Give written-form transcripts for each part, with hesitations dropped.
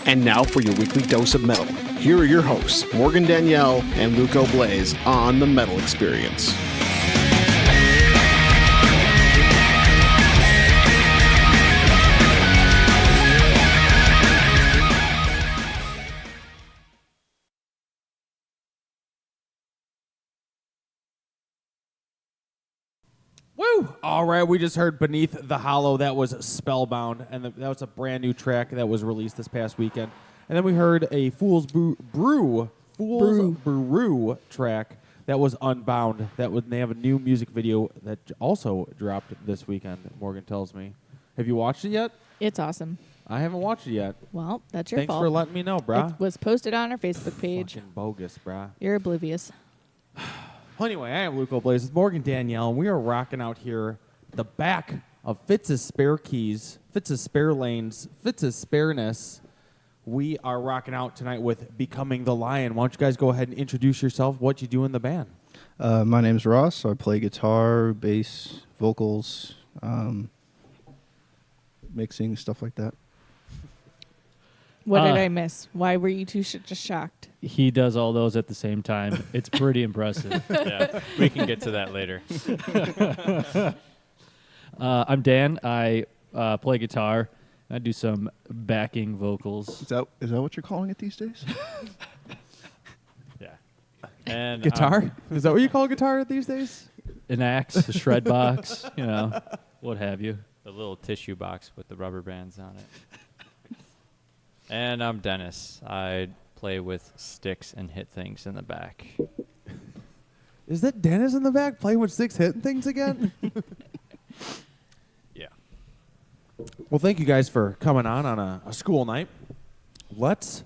And now for your weekly dose of metal. Here are your hosts, Morgan Danielle and Luco Blaze on The Metal Experience. Woo! All right, we just heard Beneath the Hollow. That was Spellbound, and that was a brand new track that was released this past weekend. And then we heard a Fool's Brew track that was Unbound. They have a new music video that also dropped this weekend, Morgan tells me. Have you watched it yet? It's awesome. I haven't watched it yet. Well, that's your Thanks fault. for letting me know, brah. It was posted on our Facebook page. Fucking bogus, brah. You're oblivious. Well, anyway, I am Luco Blaze with Morgan Danielle, and we are rocking out here the back of Fitz's Spare Keys, Fitz's Spare Lanes, Fitz's Spareness. We are rocking out tonight with Becoming the Lion. Why don't you guys go ahead and introduce yourself, what you do in the band? My name's Ross. I play guitar, bass, vocals, mixing, stuff like that. What did I miss? Why were you two just shocked? He does all those at the same time. It's pretty impressive. Yeah, we can get to that later. I'm Dan. I play guitar. I do some backing vocals. Is that what you're calling it these days? Yeah. And Guitar? Is that what you call guitar these days? An axe, a shred box, what have you. the little tissue box with the rubber bands on it. And I'm Dennis. I play with sticks and hit things in the back. Is that Dennis in the back playing with sticks hitting things again? Yeah. Well, thank you guys for coming on a school night. Let's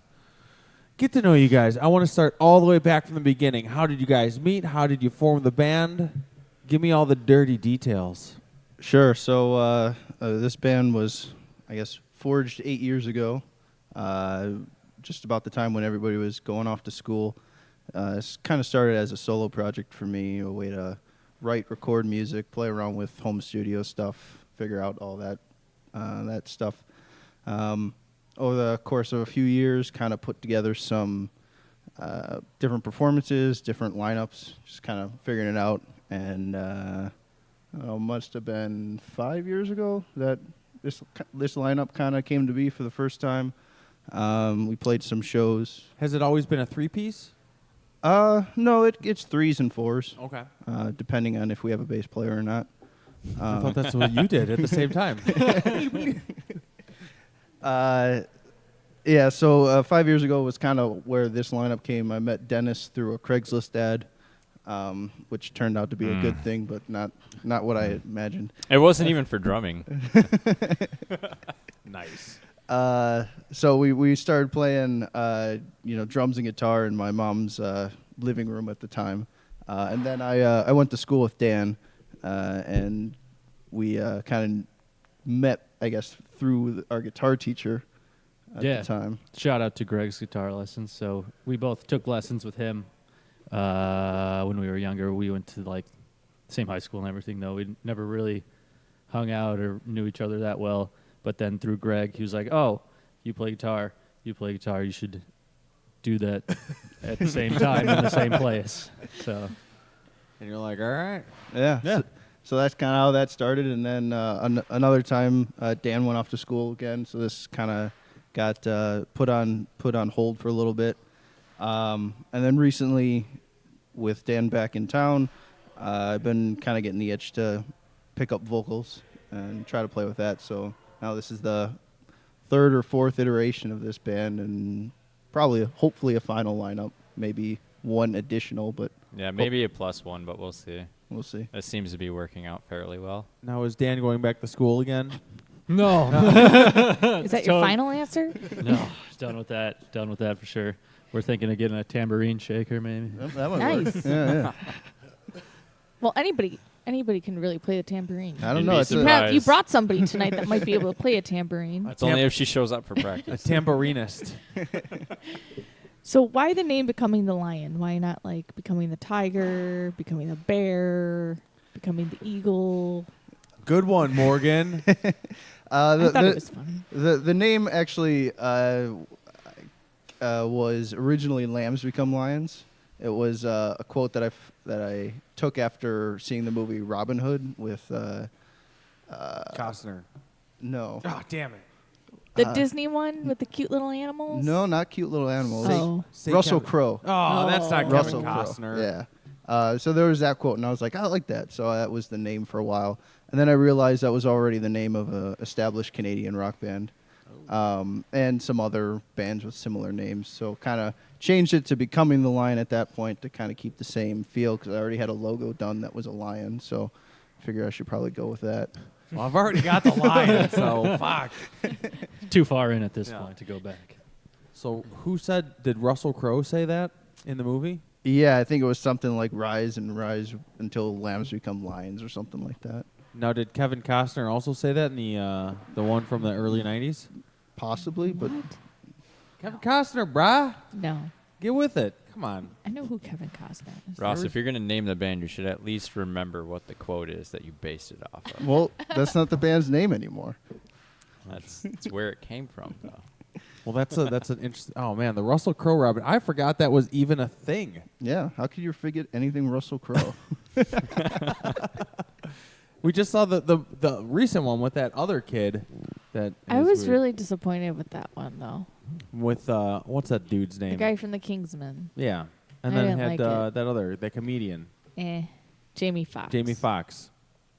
get to know you guys. I want to start all the way back from the beginning. How did you guys meet? How did you form the band? Give me all the dirty details. Sure. So this band was, I guess, forged 8 years ago, just about the time when everybody was going off to school. It kind of started as a solo project for me, a way to write, record music, play around with home studio stuff, figure out all that stuff. Over the course of a few years, kind of put together some different performances, different lineups, just kind of figuring it out. And I don't know, must have been 5 years ago that this lineup kind of came to be for the first time. We played some shows. Has it always been a three-piece? No, it's threes and fours. Okay. Depending on if we have a bass player or not. I thought that's what you did at the same time. Yeah, so 5 years ago was kind of where this lineup came. I met Dennis through a Craigslist ad, which turned out to be a good thing, but not what I imagined. It wasn't even for drumming. Nice. So we started playing, drums and guitar in my mom's living room at the time, and then I went to school with Dan, and we kind of met, I guess, through our guitar teacher at the time. Shout out to Greg's guitar lessons. So we both took lessons with him when we were younger. We went to like same high school and everything, though. We never really hung out or knew each other that well. But then through Greg, he was like, "Oh, you play guitar. You should do that at the same time in the same place." So, And you're like, all right. Yeah. So that's kind of how that started, and then another time Dan went off to school again. So this kind of got put on hold for a little bit, and then recently, with Dan back in town, I've been kind of getting the itch to pick up vocals and try to play with that. So now this is the third or fourth iteration of this band, and hopefully a final lineup, maybe one additional, but Yeah, maybe a +1, but we'll see. we'll see. It seems to be working out fairly well. Now, is Dan going back to school again? no, Is that your final answer? no, done with that. Done with that for sure. We're thinking of getting a tambourine shaker, maybe. Yep, that might Nice. work. Yeah. Well, anybody can really play the tambourine. I don't You'd know. be It's You, surprised. you brought somebody tonight that might be able to play a tambourine. It's only if she shows up for A practice. tambourinist. So why the name Becoming the Lion? Why not like becoming the tiger, becoming the bear, becoming the eagle? Good one, Morgan. I thought it was funny. the name actually was originally "Lambs Become Lions." It was a quote that I took after seeing the movie Robin Hood with Costner. no Oh, damn it. The Disney one with the cute little animals? no not cute little animals. Oh. Say Russell Kevin- Crowe. Oh, that's not Russell Kevin Crowe. Costner. Yeah. So there was that quote, and I was like, I like that. So that was the name for a while, and then I realized that was already the name of a established Canadian rock band, and some other bands with similar names. So kind of changed it to Becoming the Lion at that point to kind of keep the same feel, because I already had a logo done that was a lion. So I figured I should probably go with that. Well, I've already got the lion, so fuck. Too far in at this Yeah. point to go back. So did Russell Crowe say that in the movie? Yeah, I think it was something like rise until lambs become lions or something like that. Now, did Kevin Costner also say that in the one from the early 90s? Possibly, but Kevin Costner, brah. No. Get with it. Come on. I know who Kevin Costner is. Ross, if you're going to name the band, you should at least remember what the quote is that you based it off of. well, that's not the band's name anymore. That's where it came from, though. Well, that's an interesting. Oh man, the Russell Crowe Robin. I forgot that was even a thing. Yeah, how could you forget anything Russell Crowe? We just saw the recent one with that other kid. That I is was weird. really disappointed with that one, though. with what's that dude's name? The guy from the Kingsmen. Yeah, and I then didn't had like it. that other the comedian Jamie Foxx. Jamie Foxx.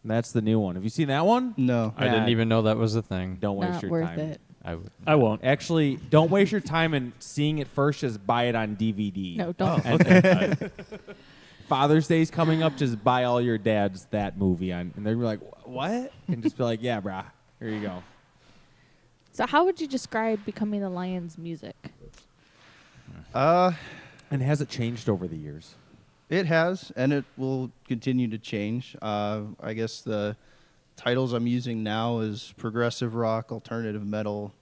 That's the new one. Have you seen that one? No. I didn't Yeah. even know that was a thing. Don't waste Not your worth time. it. I won't. Actually, don't waste your time in seeing it first. Just buy it on DVD. No, don't. And Father's Day's coming up. Just buy all your dads that movie on, and they'll be like, "What?" And just be like, "Yeah, brah. Here you go." So how would you describe Becoming the Lion's music? And has it changed over the years? It has, and it will continue to change. I guess the titles I'm using now is progressive rock, alternative metal,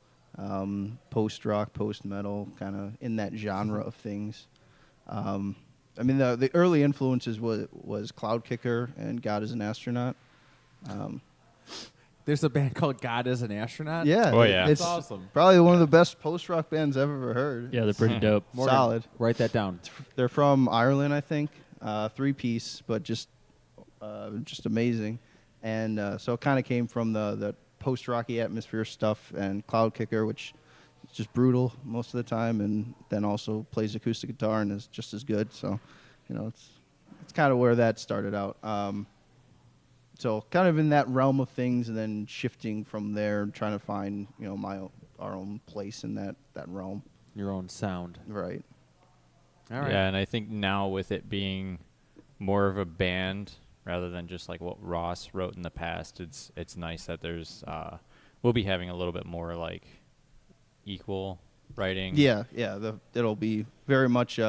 post rock, post metal, kind of in that genre of things. I mean, the early influences was Cloud Kicker and God is an Astronaut. There's a band called God is an Astronaut. Yeah, Oh, yeah. it's That's awesome. probably one of the best post rock bands I've ever heard. Yeah, they're pretty dope. Morgan, Solid. Write that down. They're from Ireland, I think. 3-piece, but just amazing. And so it kind of came from the post-rocky atmosphere stuff, and Cloud Kicker, which is just brutal most of the time, and then also plays acoustic guitar and is just as good. So, it's kind of where that started out. So kind of in that realm of things, and then shifting from there and trying to find, our own place in that realm. Your own sound. Right. All right. Yeah, and I think now with it being more of a band rather than just like what Ross wrote in the past, it's nice that there's we'll be having a little bit more like equal writing. Yeah. It'll be very much.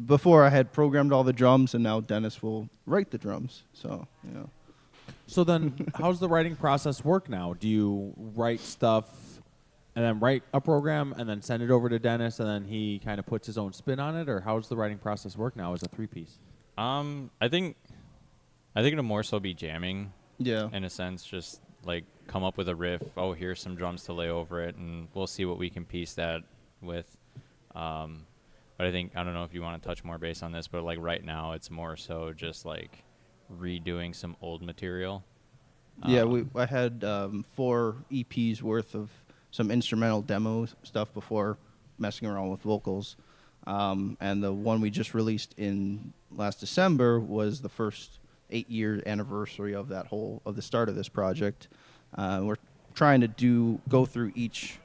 Before I had programmed all the drums, and now Dennis will write the drums. So So then, how's the writing process work now? Do you write stuff and then write a program and then send it over to Dennis and then he kind of puts his own spin on it, or how's the writing process work now as a 3-piece? I think it'll more so be jamming. Yeah. In a sense, just like come up with a riff. Oh, here's some drums to lay over it, and we'll see what we can piece that with. But I don't know if you want to touch more base on this, but like right now, it's more so just like redoing some old material. Yeah, I had 4 EPs worth of some instrumental demo stuff before messing around with vocals. And the one we just released in last December was the first 8-year anniversary of the start of this project. We're trying to go through each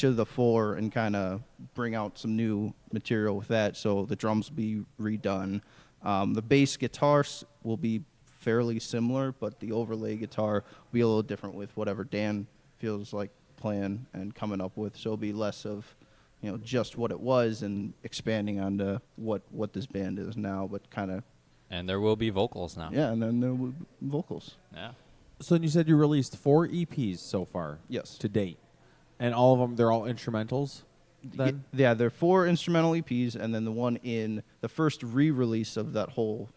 of the 4 and kind of bring out some new material with that. So the drums will be redone. The bass guitars will be fairly similar, but the overlay guitar will be a little different with whatever Dan feels like playing and coming up with. So it'll be less of, just what it was and expanding onto what this band is now, but kind of. And there will be vocals now. Yeah, and then there will be vocals. Yeah. So then you said you released 4 EPs so far. Yes. To date. And all of them, they're all instrumentals then? Yeah, there are 4 instrumental EPs, and then the one in the first re-release of that whole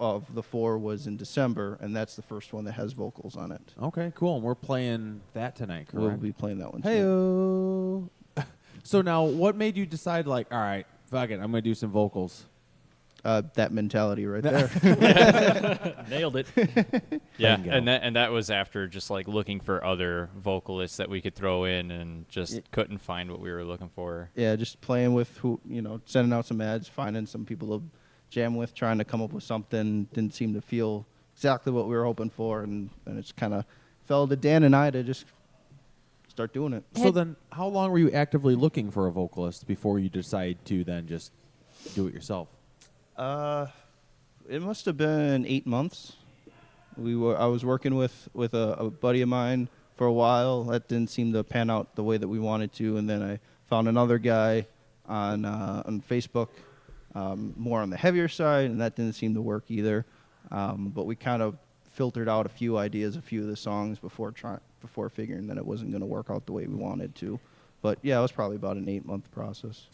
of the 4 was in December, and that's the first one that has vocals on it. Okay, cool. And we're playing that tonight, correct? We'll be playing that one too. Hey-o. So now, what made you decide, like, all right, fuck it, I'm going to do some vocals? That mentality right there. Nailed it. Yeah, Bingo. and that was after just like looking for other vocalists that we could throw in, and just couldn't find what we were looking for. Yeah, just playing with sending out some ads, finding some people to jam with, trying to come up with something. Didn't seem to feel exactly what we were hoping for, and it's kind of fell to Dan and I to just start doing it. So then, how long were you actively looking for a vocalist before you decide to then just do it yourself? It must have been 8 months. I was working with a buddy of mine for a while. That didn't seem to pan out the way that we wanted to, and then I found another guy on Facebook, more on the heavier side, and that didn't seem to work either. But we kind of filtered out a few ideas, a few of the songs before figuring that it wasn't going to work out the way we wanted to. But yeah, it was probably about an 8-month process.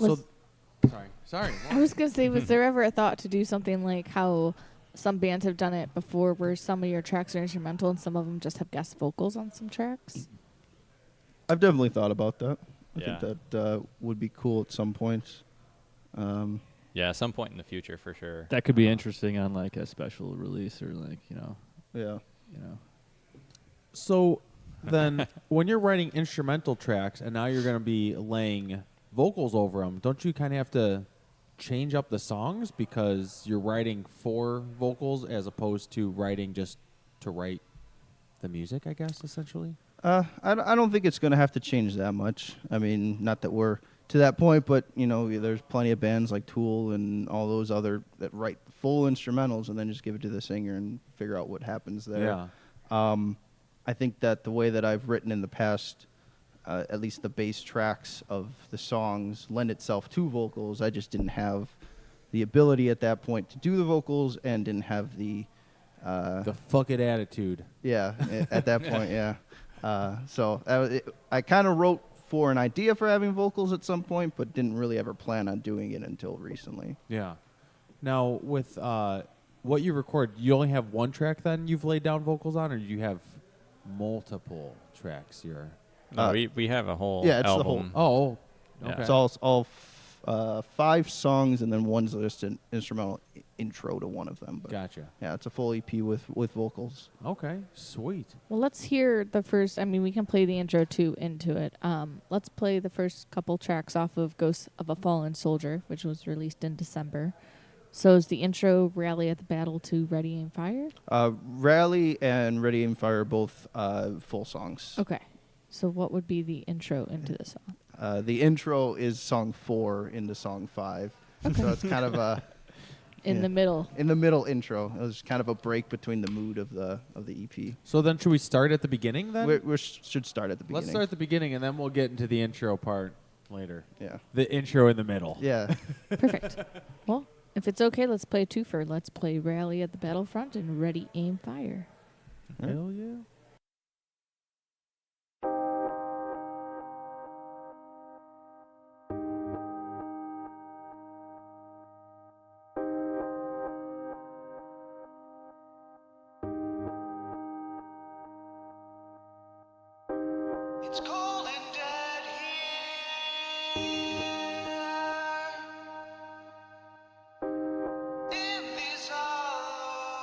Sorry. I was going to say, was there ever a thought to do something like how some bands have done it before, where some of your tracks are instrumental and some of them just have guest vocals on some tracks? I've definitely thought about that. I Yeah. think that would be cool at some point. Yeah, at some point in the future for sure. That could be interesting on like a special release or like, Yeah. So then, when you're writing instrumental tracks and now you're going to be laying vocals over them, don't you kind of have to change up the songs because you're writing for vocals as opposed to writing just to write the music, I guess, essentially? I don't think it's going to have to change that much. I mean, not that we're to that point, but, there's plenty of bands like Tool and all those other that write full instrumentals and then just give it to the singer and figure out what happens there. Yeah. I think that the way that I've written in the past, at least the bass tracks of the songs lend itself to vocals. I just didn't have the ability at that point to do the vocals and didn't have the fuck it attitude. Yeah, at that point, yeah. So I kind of wrote for an idea for having vocals at some point, but didn't really ever plan on doing it until recently. Yeah. Now, with what you record, you only have one track then you've laid down vocals on, or do you have multiple tracks here? No, we have a whole yeah, it's album. the whole. Oh, Yeah. okay. It's all 5 songs, and then one's just an instrumental intro to one of them. But Gotcha. yeah, it's a full EP with vocals. Okay, sweet. Well, let's hear the first. I mean, we can play the intro too into it. Let's play the first couple tracks off of Ghost of a Fallen Soldier, which was released in December. So is the intro Rally at the Battle to Ready Aim Fire? Rally and Ready Aim Fire are both full songs. Okay. So what would be the intro into the song? The intro is song 4 into song 5. So it's kind of a In the middle. in the middle intro. It was kind of a break between the mood of the EP. So then should we start at the beginning then? We should start at the beginning. Let's start at the beginning, and then we'll get into the intro part later. Yeah. The intro in the middle. Yeah. Perfect. Well, if it's okay, let's play a twofer. Let's play Rally at the Battlefront and Ready, Aim, Fire. Hell yeah. It's cold and dead here in these hollows,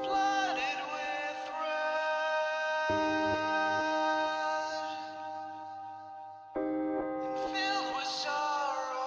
flooded with red and filled with sorrow.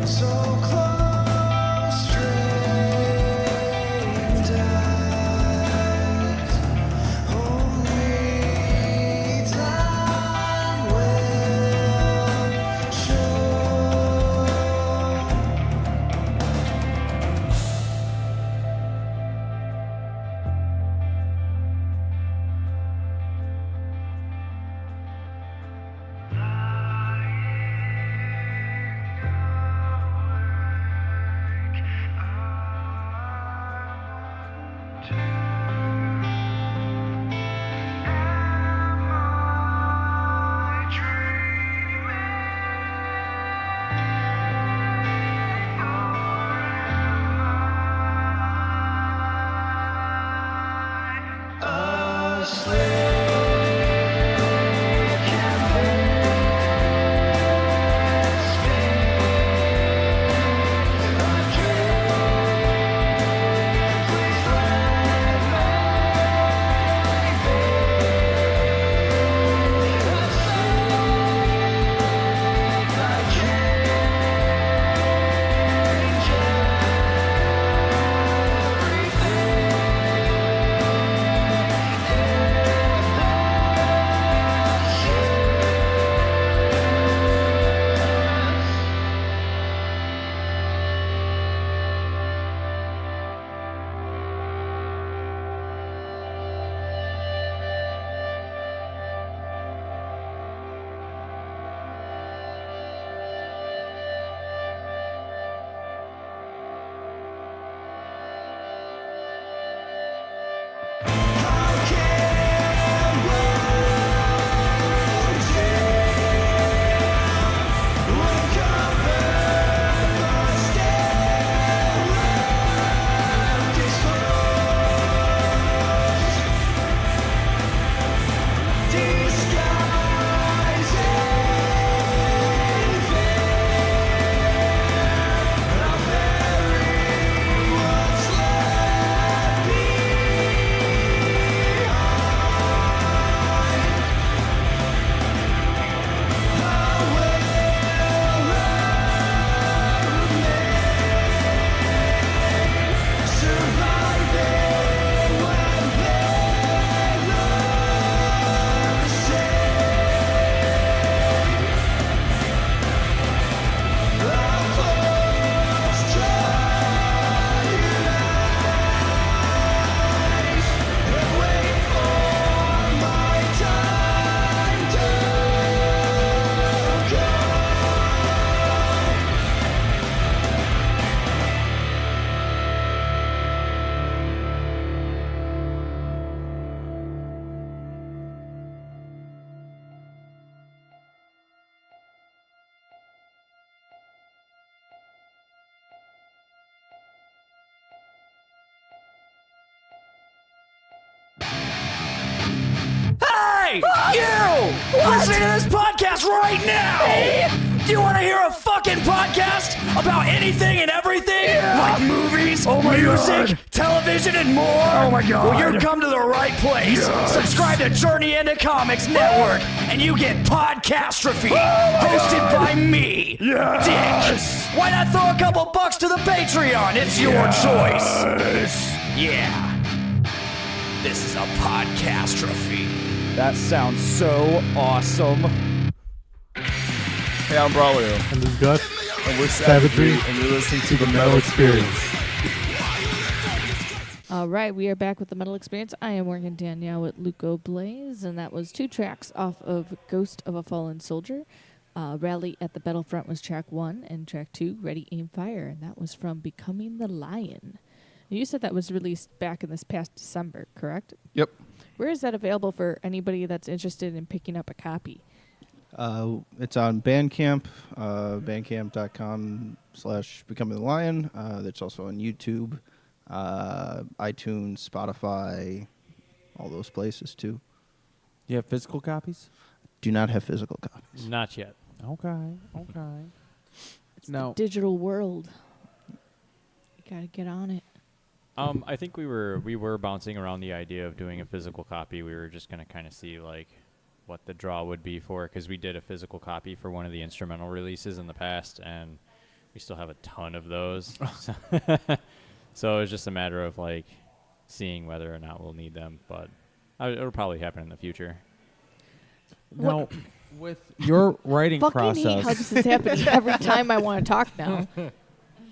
So close, strained eyes. Only time will show. Hey! You! Listening to this podcast right now! Do you want to hear a fucking podcast about anything and everything? Like movies, music, television, and more? Oh my god. Well, you've come to the right place. Subscribe to Journey into Comics Network, and you get Podcastrophe, hosted by me, Dick. Why not throw a couple bucks to the Patreon? It's your choice. Yeah. This is a Podcastrophe. That sounds so awesome. Hey, I'm Braulio. And this is Gus. And we're Savagery, and you're listening to the Metal Experience. All right, we are back with the Metal Experience. I am Morgan Danielle with Luco Blaze, and that was 2 tracks off of Ghost of a Fallen Soldier. Rally at the Battlefront was track 1, and track 2, Ready, Aim, Fire, and that was from Becoming the Lion. You said that was released back in this past December, correct? Yep. Where is that available for anybody that's interested in picking up a copy? It's on Bandcamp, bandcamp.com/becomingthelion. That's also on YouTube, iTunes, Spotify, all those places too. You have physical copies? Do not have physical copies. Not yet. Okay. It's the digital world. You gotta get on it. I think we were bouncing around the idea of doing a physical copy. We were just gonna kind of see like what the draw would be for, because we did a physical copy for one of the instrumental releases in the past, and we still have a ton of those. So it's just a matter of like seeing whether or not we'll need them, but it'll probably happen in the future. Now, with your writing Fucking hate how process, this is happening every time I want to talk now.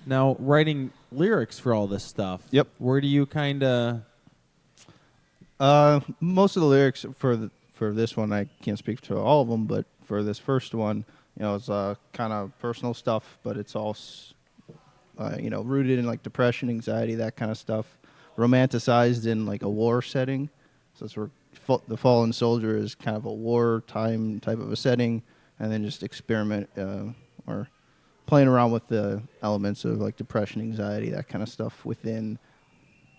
now writing lyrics for all this stuff. Yep. Where do you kind of? Most of the lyrics for this one, I can't speak to all of them, but for this first one, it's kind of personal stuff, but it's all, rooted in like depression, anxiety, that kind of stuff, romanticized in like a war setting. So it's where the fallen soldier is kind of a wartime type of a setting, and then just experiment or playing around with the elements of like depression, anxiety, that kind of stuff within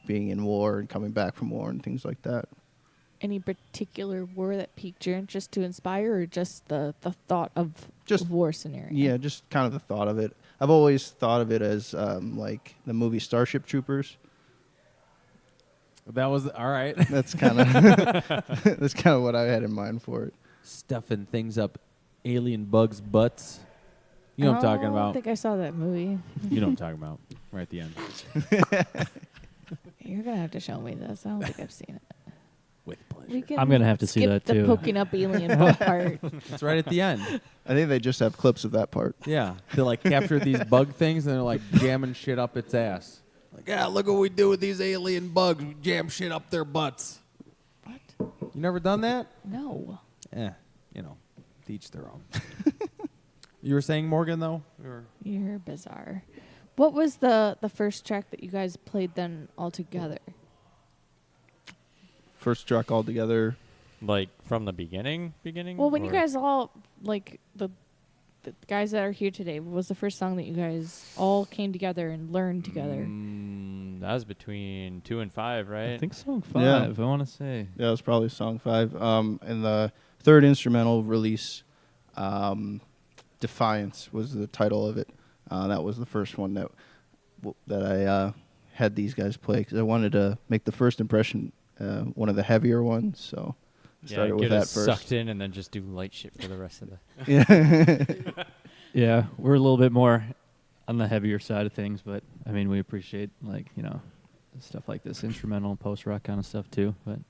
being in war and coming back from war and things like that. Any particular war that piqued your interest to inspire, or just the thought of Just- war scenario? Yeah, just kind of the thought of it. I've always thought of it as like the movie Starship Troopers. That was all right. That's kind of that's kind of what I had in mind for it. Stuffing things up alien bugs' butts. You know what I'm talking I don't about. think I saw that movie. You know what I'm talking about. Right at the end. You're gonna have to show me this. I don't think I've seen it. With pleasure. We can I'm gonna have to see skip that the too. poking up alien bug part. It's right at the end. I think they just have clips of that part. Yeah. They like capture these bug things and they're like jamming shit up its ass. Like, yeah, look what we do with these alien bugs. We jam shit up their butts. What? You never done that? No. Teach their own. You were saying, Morgan, though? Or? You're bizarre. What was the first track that you guys played then all together? First track all together. Like from the beginning? Well, when you or- guys all, like, the guys that are here today, what was the first song that you guys all came together and learned together? That was between 2 and 5, right? I think song 5. Yeah. I want to say. Yeah, it was probably song 5. And the third instrumental release, Defiance was the title of it. That was the first one that I had these guys play, because I wanted to make the first impression one of the heavier ones. So I started with get that us first. sucked in and then just do light shit for the rest of the. Yeah. Yeah, we're a little bit more on the heavier side of things, but I mean, we appreciate stuff like this, instrumental, post rock kind of stuff too. But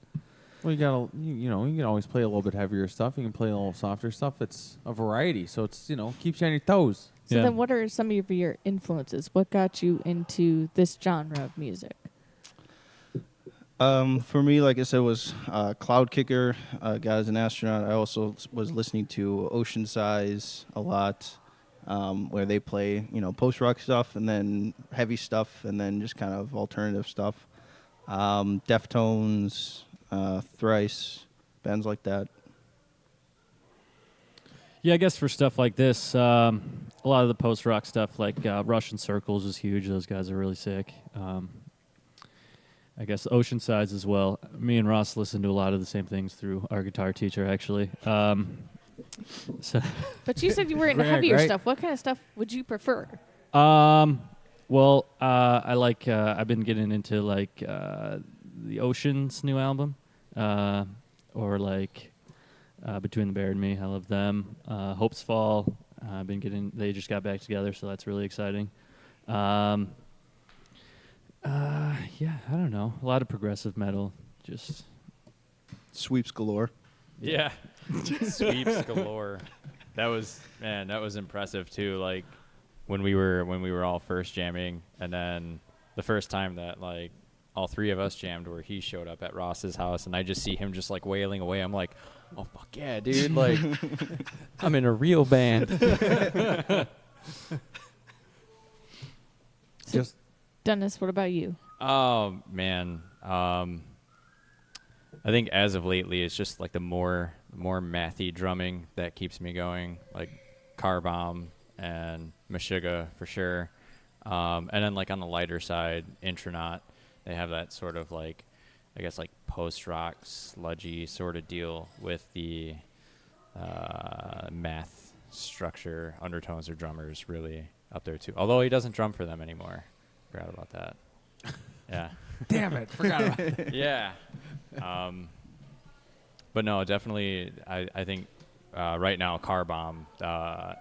Well, you gotta, you can always play a little bit heavier stuff. You can play a little softer stuff. It's a variety, so it's keeps you on your toes. So yeah. then what are some of your influences? What got you into this genre of music? For me, like I said, was Cloud Kicker. Got as an astronaut. I also was listening to Ocean Size a lot, where they play, post rock stuff and then heavy stuff and then just kind of alternative stuff. Deftones, Thrice, bands like that. yeah, I guess for stuff like this, a lot of the post rock stuff, like Russian Circles, is huge. Those guys are really sick. I guess Ocean Sides as well. Me and Ross listen to a lot of the same things through our guitar teacher, actually. So, But you said you were into Right, heavier right. stuff. What kind of stuff would you prefer? well, I like. I've been getting into like the Ocean's new album, or like Between the Bear and Me. I love them. Hopes Fall. I've been getting. They just got back together, so that's really exciting. Yeah, I don't know. A lot of progressive metal. Just Sweeps galore. Yeah. Sweeps galore. That was impressive too. Like when we were all first jamming, and then the first time that like all three of us jammed, where he showed up at Ross's house, and I just see him just like wailing away. I'm like, oh fuck yeah, dude! Like I'm in a real band. Just Dennis, what about you? Oh man, I think as of lately, it's just like the more mathy drumming that keeps me going, like Car Bomb and Meshuggah for sure. And then like on the lighter side, Intronaut, they have that sort of like, I guess like post-rock sludgy sort of deal with the math structure undertones. Their drummers really up there too. Although he doesn't drum for them anymore. Forgot about that. Yeah. damn it, forgot about it. Yeah. But no, definitely, I think right now, Car Bomb,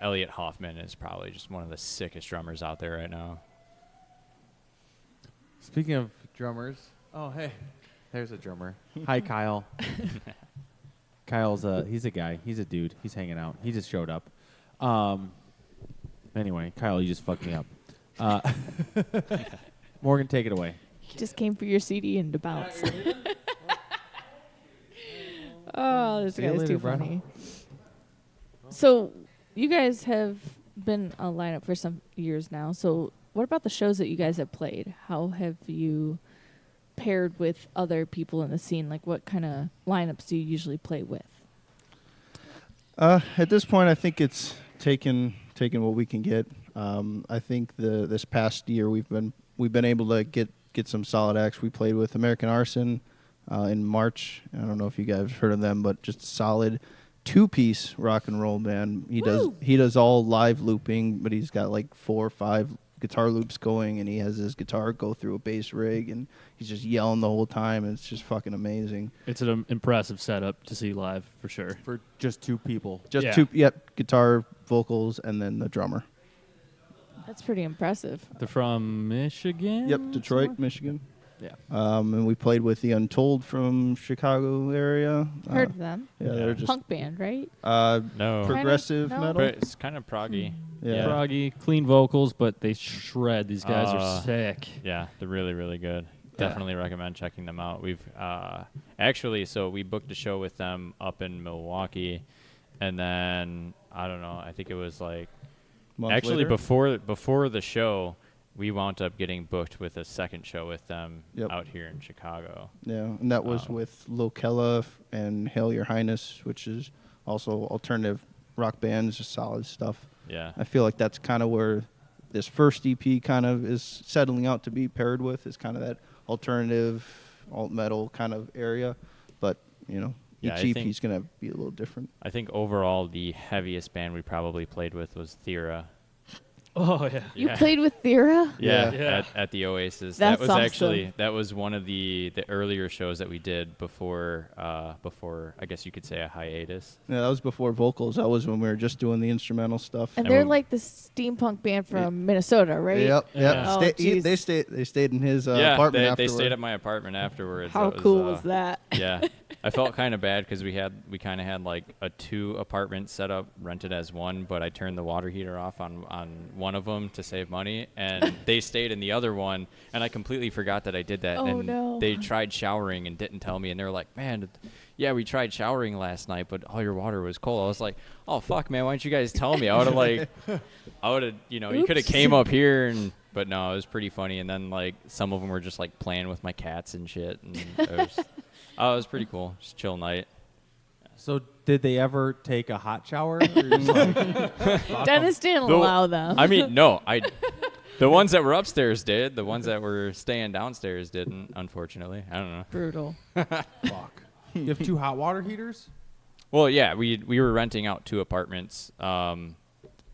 Elliot Hoffman is probably just one of the sickest drummers out there right now. Speaking of drummers, oh hey, there's a drummer. Hi, Kyle. Kyle's he's a guy. He's a dude. He's hanging out. He just showed up. Anyway, Kyle, you just fucked me up. Morgan, take it away. He just came for your CD and to bounce. Oh, this See you guy's later, too bro. funny. So, you guys have been a lineup for some years now. So, what about the shows that you guys have played? How have you paired with other people in the scene? Like, what kind of lineups do you usually play with? At this point, I think it's taken what we can get. I think this past year we've been able to get some solid acts. We played with American Arson in March. I don't know if you guys have heard of them, but just a solid 2-piece rock and roll band. He does all live looping, but he's got like 4 or 5 guitar loops going, and he has his guitar go through a bass rig, and he's just yelling the whole time, and it's just fucking amazing. It's an impressive setup to see live for sure. For just 2 people. Just Yeah. 2, guitar, vocals, and then the drummer. That's pretty impressive. They're from Michigan. Yep, Detroit, Michigan. Yeah. And we played with the Untold from Chicago area. Heard of them. Yeah, they're just Punk band, right? No. progressive No? metal. But it's kind of proggy. Yeah. Proggy, clean vocals, but they shred. These guys Uh, are sick. Yeah, they're really, really good. Definitely recommend checking them out. We've actually, so we booked a show with them up in Milwaukee, and then I don't know. I think it was like Month actually later. before the show, we wound up getting booked with a second show with them Yep. out here in Chicago. Yeah, and that was with Lokella and Hail Your Highness, which is also alternative rock bands, just solid stuff. Yeah. I feel like that's kind of where this first EP kind of is settling out to be paired with, is kind of that alternative, alt metal kind of area. But, Yeah, I each EP think- is going to be a little different. I think overall the heaviest band we probably played with was Thera. Oh yeah. You Yeah. played with Thera? Yeah, Yeah. At the Oasis. That's that was awesome. actually one of the earlier shows that we did before I guess you could say a hiatus. Yeah, that was before vocals. That was when we were just doing the instrumental stuff. And And they're when- like the steampunk band from Minnesota, right? Yep, yep. Yeah. Oh, They jeez. stayed in his Yeah, apartment they afterward. stayed at my apartment afterwards. How That cool was that? Yeah, I felt kind of bad because we kind of had like a 2 apartment setup rented as one, but I turned the water heater off on one of them to save money, and they stayed in the other one, and I completely forgot that I did that. Oh, and no. they tried showering and didn't tell me, and they were like, "Man, yeah, we tried showering last night, but all your water was cold." I was like, "Oh fuck, man, why didn't you guys tell me? I would have you could have Oops. came up here and." But no, it was pretty funny. And then like some of them were just like playing with my cats and shit, and it was pretty cool. Just chill night. So did they ever take a hot shower? Or just like, Dennis didn't The- allow them. I mean, no, the ones that were upstairs did. The ones that were staying downstairs didn't, unfortunately. I don't know. Brutal. fuck. You have 2 hot water heaters? Well, yeah, we were renting out 2 apartments,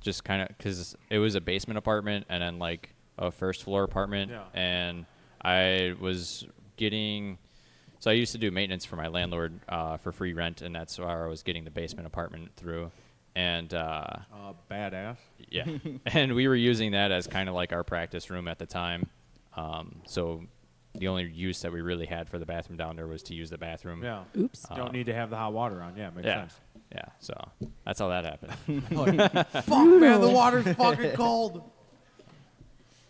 just kind of because it was a basement apartment and then like a first floor apartment, Yeah. and I was getting. So I used to do maintenance for my landlord for free rent, and that's where I was getting the basement apartment through. And Badass. yeah, and we were using that as kind of like our practice room at the time. So the only use that we really had for the bathroom down there was to use the bathroom. Yeah. Oops. Don't need to have the hot water on. Yeah, makes Yeah. sense. Yeah, so that's how that happened. Fuck, man, the water's fucking cold.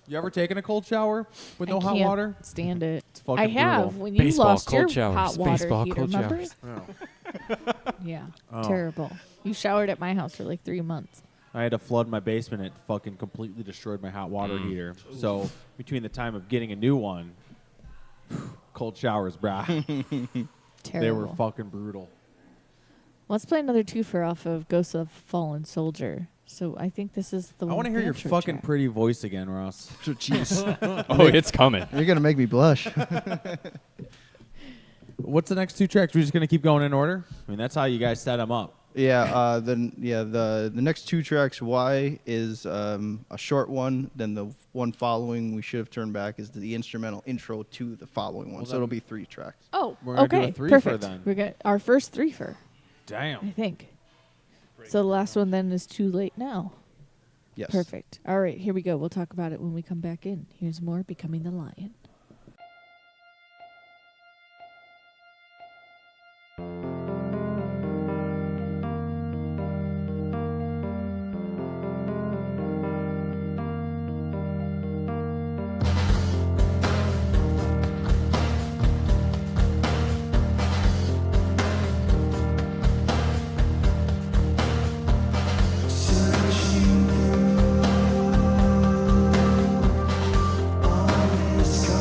You ever taken a cold shower with no I hot can't water? stand it. It's fucking I have. brutal. When you Baseball, lost cold your showers. hot water Baseball, heater, cold remember? showers. Yeah. Oh. Terrible. You showered at my house for like 3 months. I had to flood my basement. It fucking completely destroyed my hot water heater. So between the time of getting a new one, cold showers, brah. Terrible. They were fucking brutal. Let's play another twofer off of Ghosts of Fallen Soldier. So I think this is the I one. want to hear your intro fucking track. pretty voice again, Ross. Jeez. Oh, it's coming. You're going to make me blush. What's the next 2 tracks? We're just gonna keep going in order. I mean, that's how you guys set them up. Yeah, the next 2 tracks, Y, is a short one. Then the one following, We Should Have Turned Back, is the instrumental intro to the following one. Well, So then- it'll be 3 tracks. Oh, We're gonna do okay. a threefer Perfect. then. We're gonna our first threefer, I Damn. think. So the last one then is Too Late Now. Yes. Perfect. All right, here we go. We'll talk about it when we come back in. Here's more Becoming the Lion. Searching through all this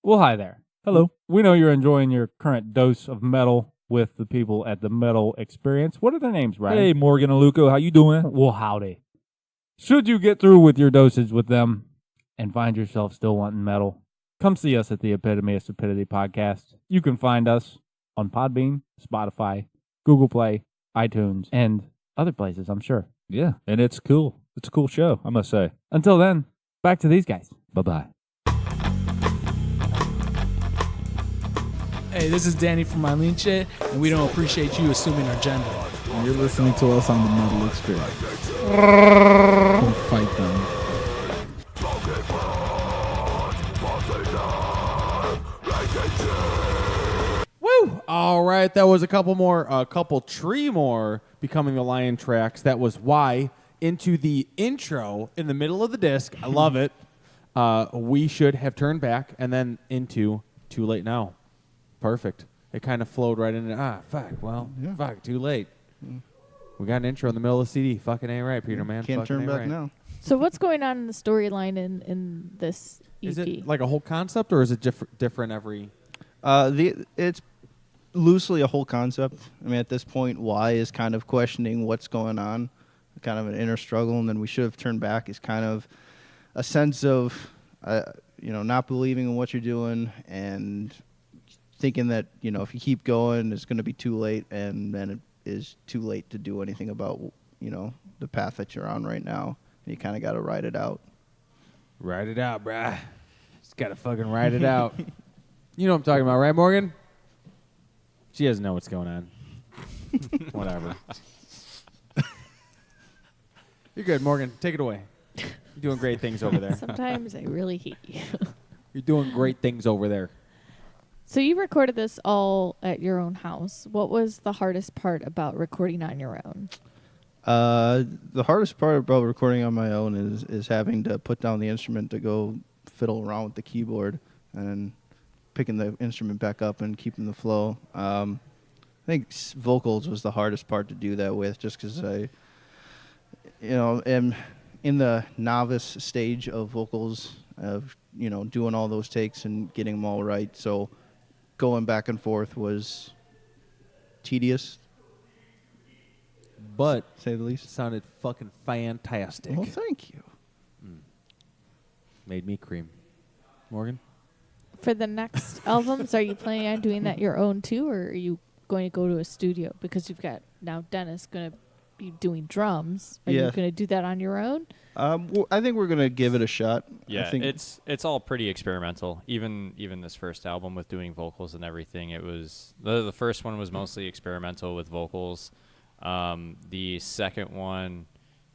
Well, hi there. Hello. We know you're enjoying your current dose of metal with the people at the Metal Experience. What are their names, Ryan? Hey, Morgan and Luco, how you doing? Well, howdy. Should you get through with your dosage with them and find yourself still wanting metal, come see us at the Epitome of Stupidity podcast. You can find us on Podbean, Spotify, Google Play, iTunes, and other places, I'm sure. Yeah, and it's cool. It's a cool show, I must say. Until then, back to these guys. Bye-bye. Hey, this is Danny from My Lean Shit, and we don't appreciate you assuming our gender. You're listening to us on the Metal Experience. Don't fight them. Woo! All right, that was a couple tree more Becoming the Lion tracks. That was Why into the intro in the middle of the disc. I love it. We should have turned back and then into Too Late Now. Perfect. It kind of flowed right into fuck, too late. We got an intro in the middle of the CD. Fucking ain't right, Peter, man. Can't Fucking turn ain't back right. now. So what's going on in the storyline in this EP? Is it like a whole concept, or is it different every? It's loosely a whole concept. I mean, at this point, Y is kind of questioning what's going on, kind of an inner struggle, and then We Should Have Turned Back is kind of a sense of, not believing in what you're doing and thinking that, if you keep going, it's going to be too late, and then it is too late to do anything about, the path that you're on right now. And you kind of got to ride it out. Ride it out, bruh. Just gotta fucking ride it out. You know what I'm talking about, right, Morgan? She doesn't know what's going on. Whatever. You're good, Morgan. Take it away. You're doing great things over there. Sometimes I really hate you. You're doing great things over there. So you recorded this all at your own house. What was the hardest part about recording on your own? The hardest part about recording on my own is having to put down the instrument to go fiddle around with the keyboard and then picking the instrument back up and keeping the flow. I think vocals was the hardest part to do that with, just because I, am in the novice stage of vocals, of doing all those takes and getting them all right. So going back and forth was tedious, But say the least. it sounded fucking fantastic. Well, thank you. Made me cream. Morgan? For the next albums, are you planning on doing that your own too, or are you going to go to a studio? Because you've got now Dennis going to be doing drums. Are you Yeah. going to do that on your own? I think we're gonna give it a shot. Yeah, I think it's all pretty experimental. Even this first album with doing vocals and everything, it was the first one was mostly experimental with vocals. The second one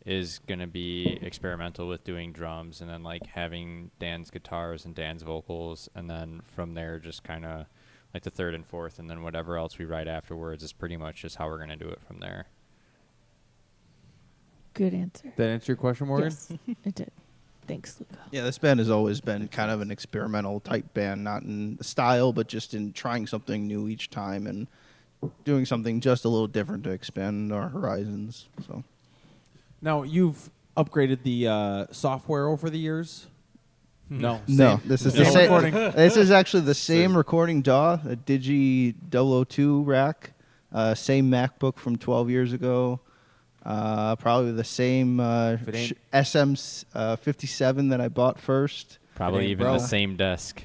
is gonna be experimental with doing drums, and then like having Dan's guitars and Dan's vocals, and then from there just kind of like the third and fourth, and then whatever else we write afterwards is pretty much just how we're gonna do it from there. Good answer. Did that answer your question, Morgan? Yes, it did. Thanks, Luca. Yeah, this band has always been kind of an experimental type band, not in the style, but just in trying something new each time and doing something just a little different to expand our horizons. So, Now, you've upgraded the software over the years? No. no, same- this is same the same. recording. This is actually the same recording DAW, a Digi 002 rack, same MacBook from 12 years ago. Probably the same it ain't- SM 57 that I bought first. Probably ain't even bro. the same desk.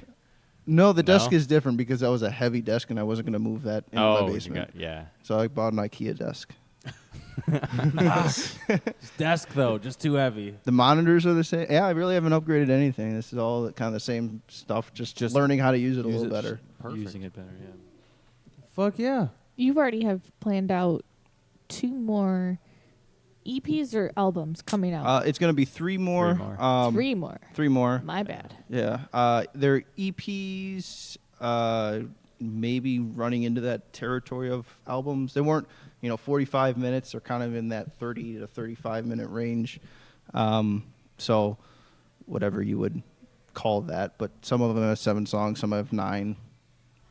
No, the desk No? is different because that was a heavy desk and I wasn't going to move that into my You basement. yeah. So I bought an IKEA desk. Desk, though, just too heavy. The monitors are the same. Yeah, I really haven't upgraded anything. This is all kind of the same stuff, just learning how to use it a little better. Perfect. Using it better, yeah. Fuck yeah. You already have planned out 2 more EPs or albums coming out. It's going to be 3 more. 3 more. 3 more. My bad. Yeah. They're EPs, maybe running into that territory of albums. They weren't, 45 minutes. They're kind of in that 30 to 35-minute range. So whatever you would call that. But some of them have 7 songs, some have 9.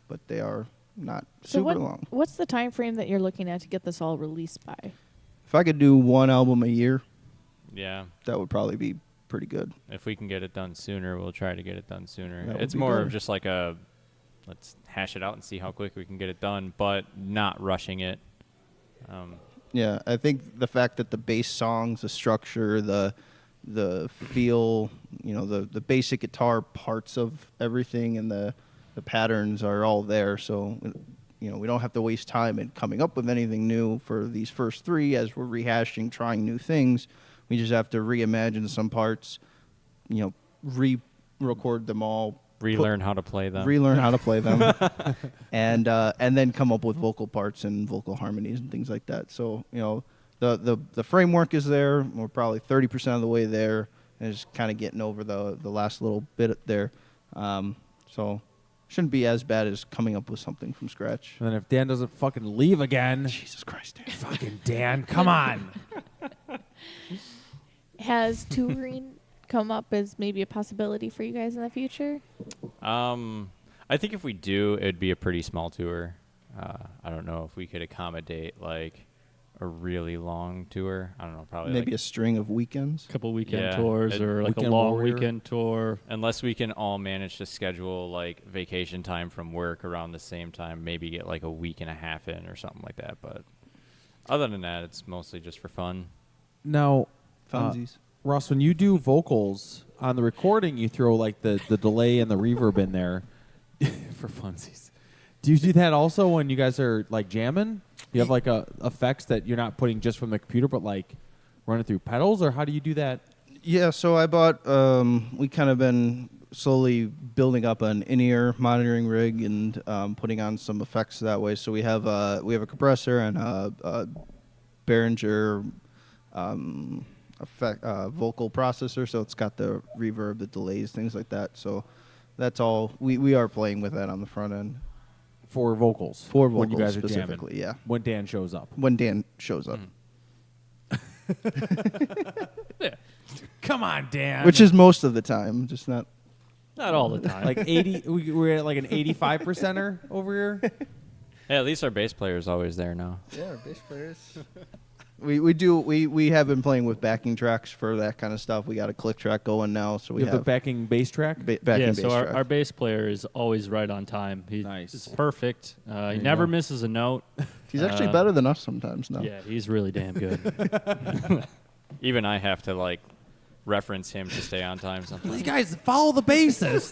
But they are not So super long. what's the time frame that you're looking at to get this all released by? If I could do 1 album a year, Yeah. that would probably be pretty good. If we can get it done sooner, we'll try to get it done sooner. That would It's be more better. of just like a let's hash it out and see how quick we can get it done, but not rushing it. Yeah, I think the fact that the bass songs, the structure, the feel, the basic guitar parts of everything and the patterns are all there. So, we don't have to waste time in coming up with anything new for these first three as we're rehashing, trying new things. We just have to reimagine some parts, re-record them all. Relearn how to play them. Relearn how to play them. and then come up with vocal parts and vocal harmonies and things like that. So, the framework is there. We're probably 30% of the way there, and just kind of getting over the last little bit there. So shouldn't be as bad as coming up with something from scratch. And then if Dan doesn't fucking leave again, Jesus Christ, Dan. fucking Dan, come on. Has touring come up as maybe a possibility for you guys in the future? I think if we do, it'd be a pretty small tour. I don't know if we could accommodate like a really long tour. I don't know, probably Maybe like a string of weekends. A couple weekend Yeah, tours it- or like a Weekend long warrior. weekend tour. unless we can all manage to schedule like vacation time from work around the same time, maybe get like a week and a half in or something like that. But other than that, it's mostly just for fun. Now, Funsies. Ross, when you do vocals on the recording, you throw like the delay and the reverb in there for funsies. Do you do that also when you guys are like jamming? You have like effects that you're not putting just from the computer, but like running through pedals, or how do you do that? Yeah, so I bought, we kind of been slowly building up an in-ear monitoring rig and putting on some effects that way. So we have a compressor and a Behringer effect, vocal processor, so it's got the reverb, the delays, things like that. So that's all. We are playing with that on the front end. For vocals. For when you vocals guys are specifically, jamming. yeah. When Dan shows up. When Dan shows up. Come on, Dan. Which is most of the time, just not. Not all the time. like 80. We're at like an 85%er over here. Hey, at least our bass player is always there now. Yeah, bass players. We have been playing with backing tracks for that kind of stuff. We got a click track going now, so we You have the backing bass track. backing yeah, bass so track. our bass player is always right on time. He's Nice. perfect. He you never go. misses a note. He's actually better than us sometimes now. Yeah, he's really damn good. Even I have to like reference him to stay on time You sometimes. guys follow the bassist.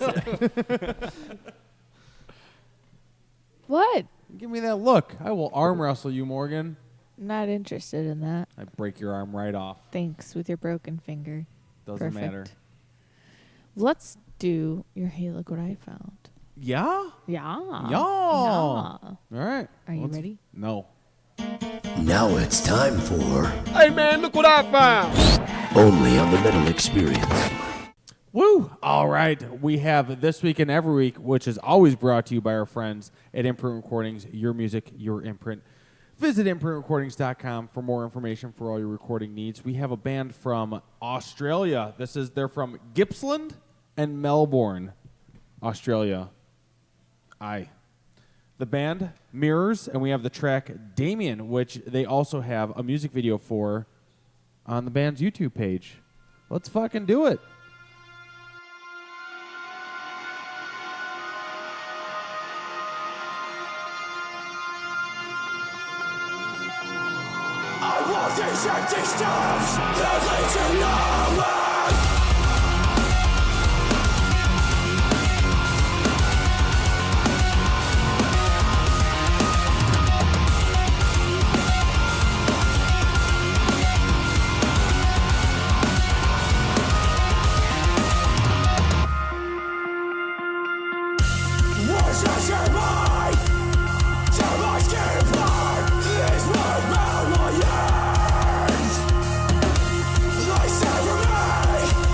What? Give me that look. I will arm wrestle you, Morgan. Not interested in that. I break your arm right off. Thanks, with your broken finger. Doesn't Perfect. matter. Let's do your Hey, Look What I Found. Yeah? Yeah. Yeah. Yeah. All right. Are you Let's- ready? No. Now it's time for Hey man, look what I found! Only on the Metal Experience. Woo! All right. We have This Week and Every Week, which is always brought to you by our friends at Imprint Recordings. Your music, your imprint. Visit imprintrecordings.com for more information for all your recording needs. We have a band from Australia. They're from Gippsland and Melbourne, Australia. Aye. The band Mirrors, and we have the track Damien, which they also have a music video for on the band's YouTube page. Let's fucking do it. I walk these empty steps that lead to nowhere. Once I survive, till my skin blood is what will ends. They sever me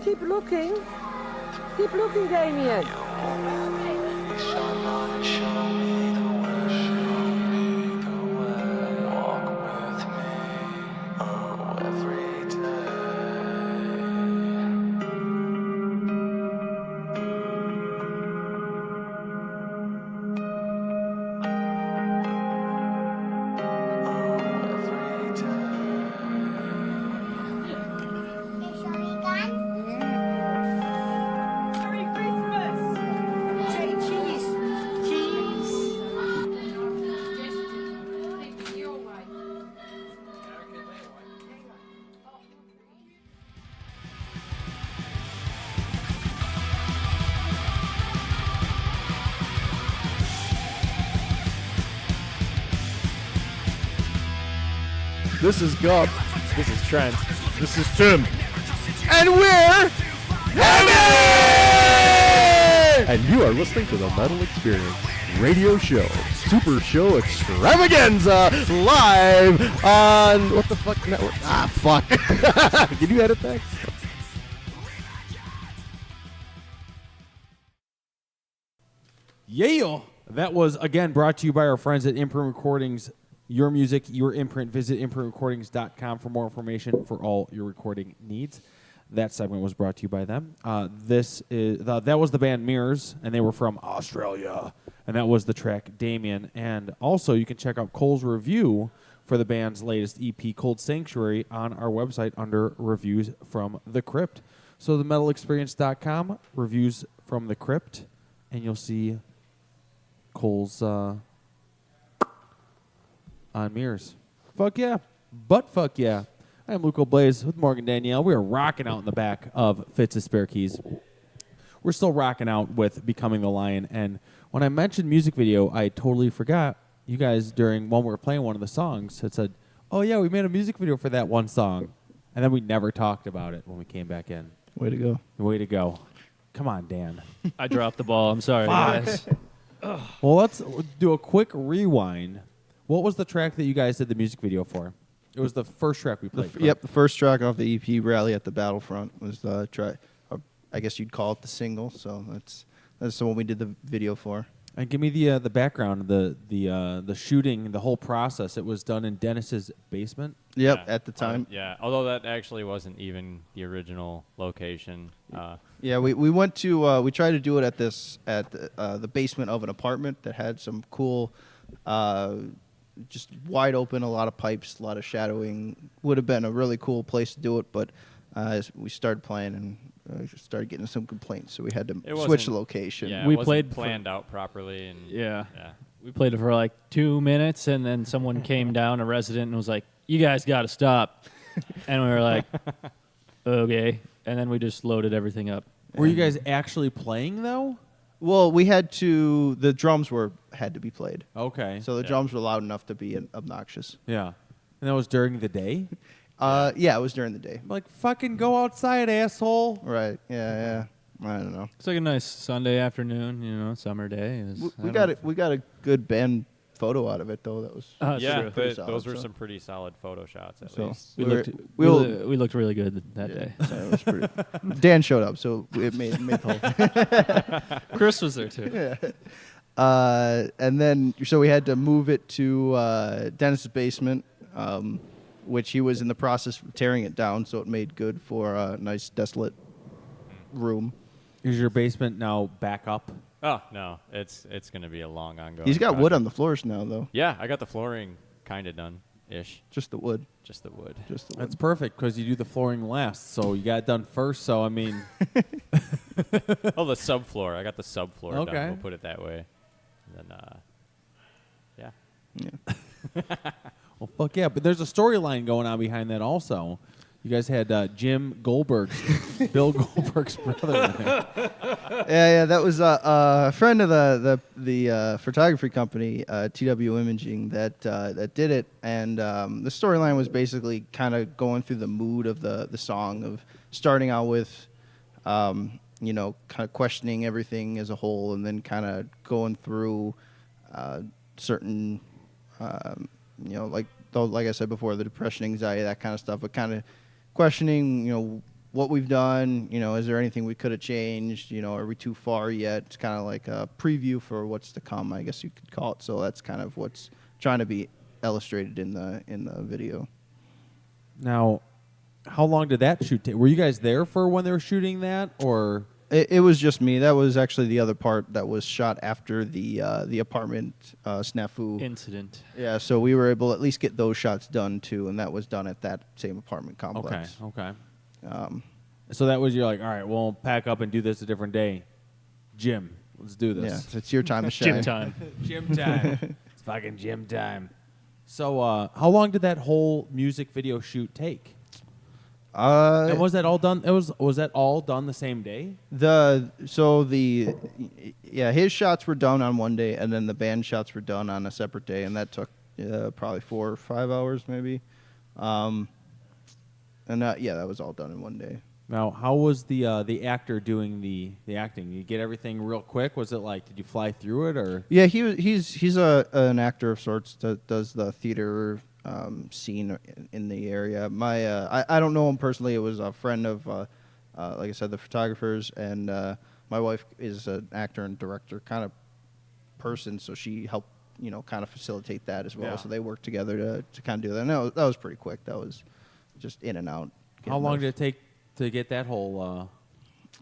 Keep looking. Keep looking, Damien. This is Gup. This is Trent. This is Tim. And we're Heavy! And you are listening to the Metal Experience radio show, super show extravaganza, live on what the fuck network? Ah, fuck. Can you edit that? Yeah. That was, again, brought to you by our friends at Imprint Recordings. Your music, your imprint. Visit imprintrecordings.com for more information for all your recording needs. That segment was brought to you by them. That was the band Mirrors, and they were from Australia. And that was the track Damien. And also, you can check out Cole's review for the band's latest EP, Cold Sanctuary, on our website under Reviews from the Crypt. So, themetalexperience.com, Reviews from the Crypt, and you'll see Cole's on Mirrors. Fuck yeah. But fuck yeah. I'm Luco Blaze with Morgan Danielle. We are rocking out in the back of Fitz's Spare Keys. We're still rocking out with Becoming the Lion. And when I mentioned music video, I totally forgot. You guys, when we were playing one of the songs, had said, oh, yeah, we made a music video for that one song. And then we never talked about it when we came back in. Way to go. Way to go. Come on, Dan. I dropped the ball. I'm sorry, guys. Well, let's do a quick rewind. What was the track that you guys did the music video for? It was the first track we played. Yep, the first track off the EP, Rally at the Battlefront, was the track. I guess you'd call it the single. So that's the one we did the video for. And give me the background, the shooting, the whole process. It was done in Dennis's basement. Yep, at the time. Yeah, although that actually wasn't even the original location. Yeah, we went to we tried to do it at the basement of an apartment that had some cool. Just wide open, a lot of pipes, a lot of shadowing. Would have been a really cool place to do it, but as we started playing and started getting some complaints, so we had to switch the location. Yeah, we it wasn't played planned out properly, and yeah, we played it for like 2 minutes, and then someone came down, a resident, and was like, "You guys got to stop," and we were like, "Okay," and then we just loaded everything up. Were you guys actually playing though? Well, we had to. The drums had to be played. Okay. So the drums were loud enough to be obnoxious. Yeah. And that was during the day? Yeah, it was during the day. Like, fucking go outside, asshole. Right. Yeah. I don't know. It's like a nice Sunday afternoon, summer day. We got a good band photo out of it though. That was yeah. solid, those were some pretty solid photo shots at least. We looked really good that day. So it was pretty. Dan showed up, so it made the whole. Chris was there too. Yeah. And then so we had to move it to Dennis's basement, which he was in the process of tearing it down, so it made good for a nice desolate room. Is your basement now back up? Oh no, it's going to be a long ongoing. He's got project. wood on the floors now, though. Yeah, I got the flooring kind of done, ish. Just the wood. Just the wood. That's perfect because you do the flooring last, so you got it done first. So I mean, oh, the subfloor. I got the subfloor done. Okay. We'll put it that way. And then, yeah. Well, fuck yeah! But there's a storyline going on behind that also. You guys had Jim Goldberg's, Bill Goldberg's brother. Yeah, that was a friend of the photography company, TW Imaging, that did it, and the storyline was basically kind of going through the mood of the song, of starting out with, kind of questioning everything as a whole, and then kind of going through certain, like I said before, the depression, anxiety, that kind of stuff, but kind of questioning, what we've done. Is there anything we could have changed? Are we too far yet? It's kind of like a preview for what's to come, I guess you could call it. So that's kind of what's trying to be illustrated in the video. Now, how long did that shoot take? Were you guys there for when they were shooting that, or? It was just me. That was actually the other part that was shot after the apartment snafu incident. Yeah, so we were able to at least get those shots done too, and that was done at that same apartment complex. Okay. So that was, you're like, all right, we'll pack up and do this a different day. Jim, let's do this. Yeah, it's your time to shine. Gym time. Gym time. It's fucking gym time. So how long did that whole music video shoot take? And was that all done? Was that all done the same day? His shots were done on one day, and then the band shots were done on a separate day, and that took probably 4 or 5 hours maybe. That was all done in one day. Now, how was the actor doing the acting? You get everything real quick? Was it like, did you fly through it, or? Yeah, he's an actor of sorts that does the theater scene in the area. I don't know him personally. It was a friend of, like I said, the photographers, and my wife is an actor and director kind of person, so she helped kind of facilitate that as well. Yeah. So they worked together to kind of do that. And that was pretty quick. That was just in and out. How long did it take to get that whole?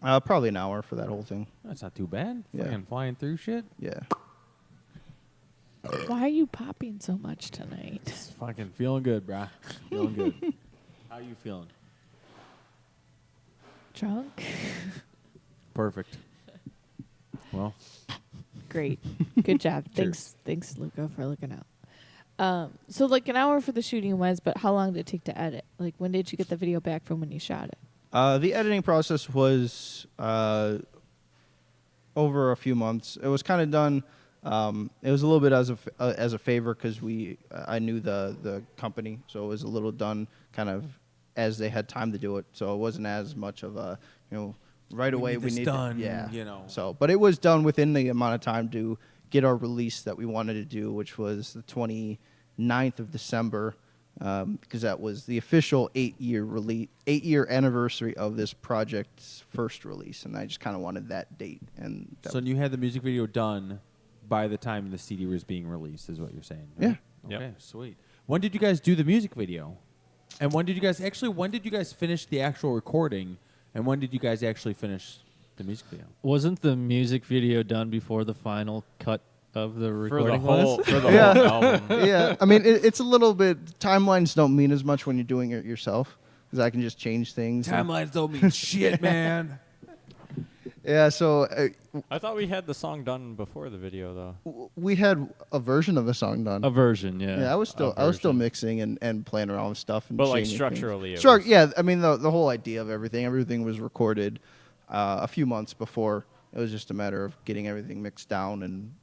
Probably an hour for that whole thing. That's not too bad. Yeah. Fucking flying through shit. Yeah. Why are you popping so much tonight? Just fucking feeling good, brah. Feeling good. How you feeling? Drunk? Perfect. Well. Great. Good job. Thanks, Luca, for looking out. So like an hour for the shooting was, but how long did it take to edit? Like, when did you get the video back from when you shot it? The editing process was over a few months. It was kind of done. It was a little bit as a favor because I knew the company, so it was a little done kind of as they had time to do it. So it wasn't as much of a right away we need done. Yeah. So, but it was done within the amount of time to get our release that we wanted to do, which was the 29th of December, because that was the official 8-year anniversary of this project's first release, and I just kind of wanted that date. And So you had the music video done by the time the CD was being released, is what you're saying? Right? Yeah. Okay, sweet. When did you guys do the music video? And when did you guys finish the actual recording? And when did you guys actually finish the music video? Wasn't the music video done before the final cut of the recording for the whole album? Yeah, I mean, it's a little bit, timelines don't mean as much when you're doing it yourself, because I can just change things. Timelines don't mean shit, man. Yeah, so I thought we had the song done before the video, though. We had a version of the song done. A version, yeah. Yeah, I was still mixing and playing around with stuff. And but like changing structurally, things. Yeah. I mean, the whole idea of everything was recorded a few months before. It was just a matter of getting everything mixed down and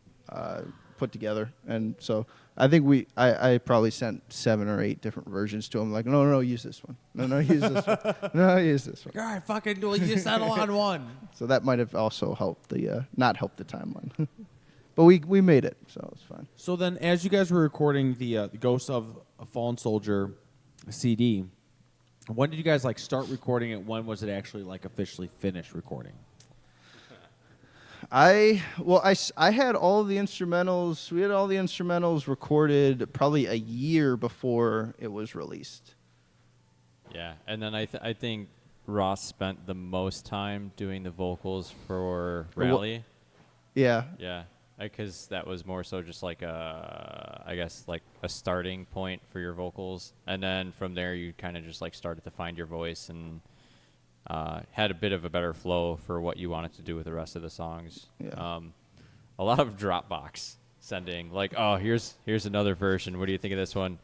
put together. And so I think I probably sent 7 or 8 different versions to him. Like, no, use this one. No, use this one. No, use this one. All right, fucking do it. You settle on one. So that might have also helped not helped the timeline. But we made it, so it's fine. So then, as you guys were recording the Ghost of a Fallen Soldier CD, when did you guys start recording it? When was it actually officially finished recording? I had all the instrumentals. We had all the instrumentals recorded probably a year before it was released. Yeah, and then I think Ross spent the most time doing the vocals for Rally. Yeah. Yeah, because that was more so just I guess a starting point for your vocals, and then from there you kind of just started to find your voice and had a bit of a better flow for what you wanted to do with the rest of the songs. Yeah. A lot of Dropbox sending oh, here's another version. What do you think of this one?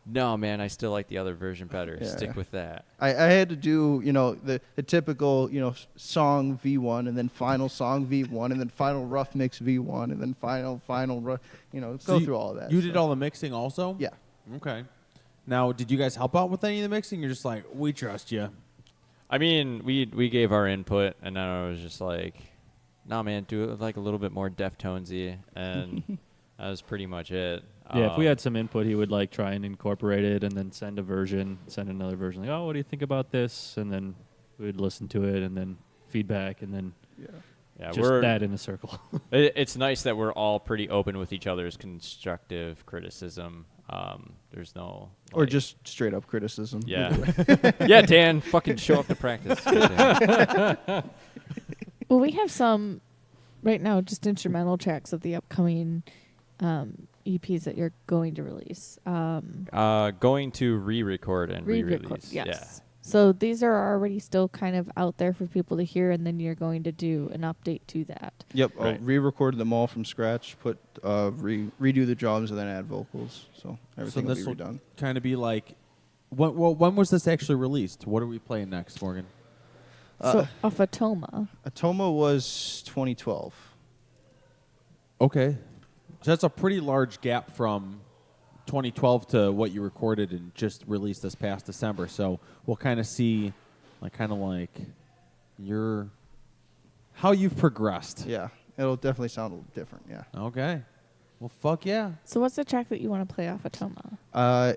No, man, I still like the other version better. Yeah. Stick with that. I had to do, the typical, song V1, and then final song V1, and then final rough mix V1, and then final rough, So go through all of that. You did all the mixing also? Yeah. Okay. Now, did you guys help out with any of the mixing? You're just we trust you. I mean, we gave our input, and then I was just nah, man, do it a little bit more Deftonesy, and that was pretty much it. Yeah, if we had some input, he would try and incorporate it, and then send another version. Oh, what do you think about this? And then we would listen to it and then feedback and then Yeah, just we're that in a circle. It's nice that we're all pretty open with each other's constructive criticism. There's no Or just straight up criticism. Yeah. Yeah, Dan, fucking show up to practice. Well, we have some right now, just instrumental tracks of the upcoming EPs that you're going to release. Going to re-record and re-release. Yes. Yeah. So these are already still kind of out there for people to hear, and then you're going to do an update to that. Yep, I'll re-record them all from scratch, redo the drums, and then add vocals. So everything will be redone. Kind of be like, when was this actually released? What are we playing next, Morgan? So off Atoma. Atoma was 2012. Okay. So that's a pretty large gap from 2012 to what you recorded and just released this past December. So we'll kind of see, how you've progressed. Yeah, it'll definitely sound a little different. Yeah. Okay. Well, fuck yeah. So what's the track that you want to play off Atoma?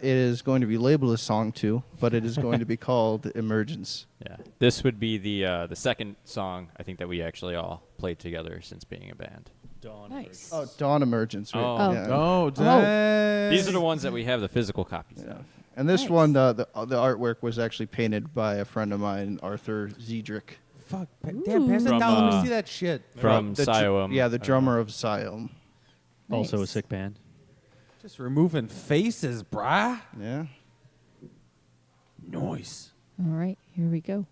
It is going to be labeled as Song 2, but it is going to be called Emergence. Yeah. This would be the second song I think that we actually all played together since being a band. Dawn. Nice. Oh, Dawn Emergence. Right? Oh. Yeah. Oh, dang. These are the ones that we have the physical copies Yeah. of. And this one, the artwork was actually painted by a friend of mine, Arthur Ziedrich. Fuck. Dan, pass it down. Let me see that shit. From the Siom. the drummer of Siom. Also a sick band. Just removing faces, brah. Yeah. Noise. All right, here we go.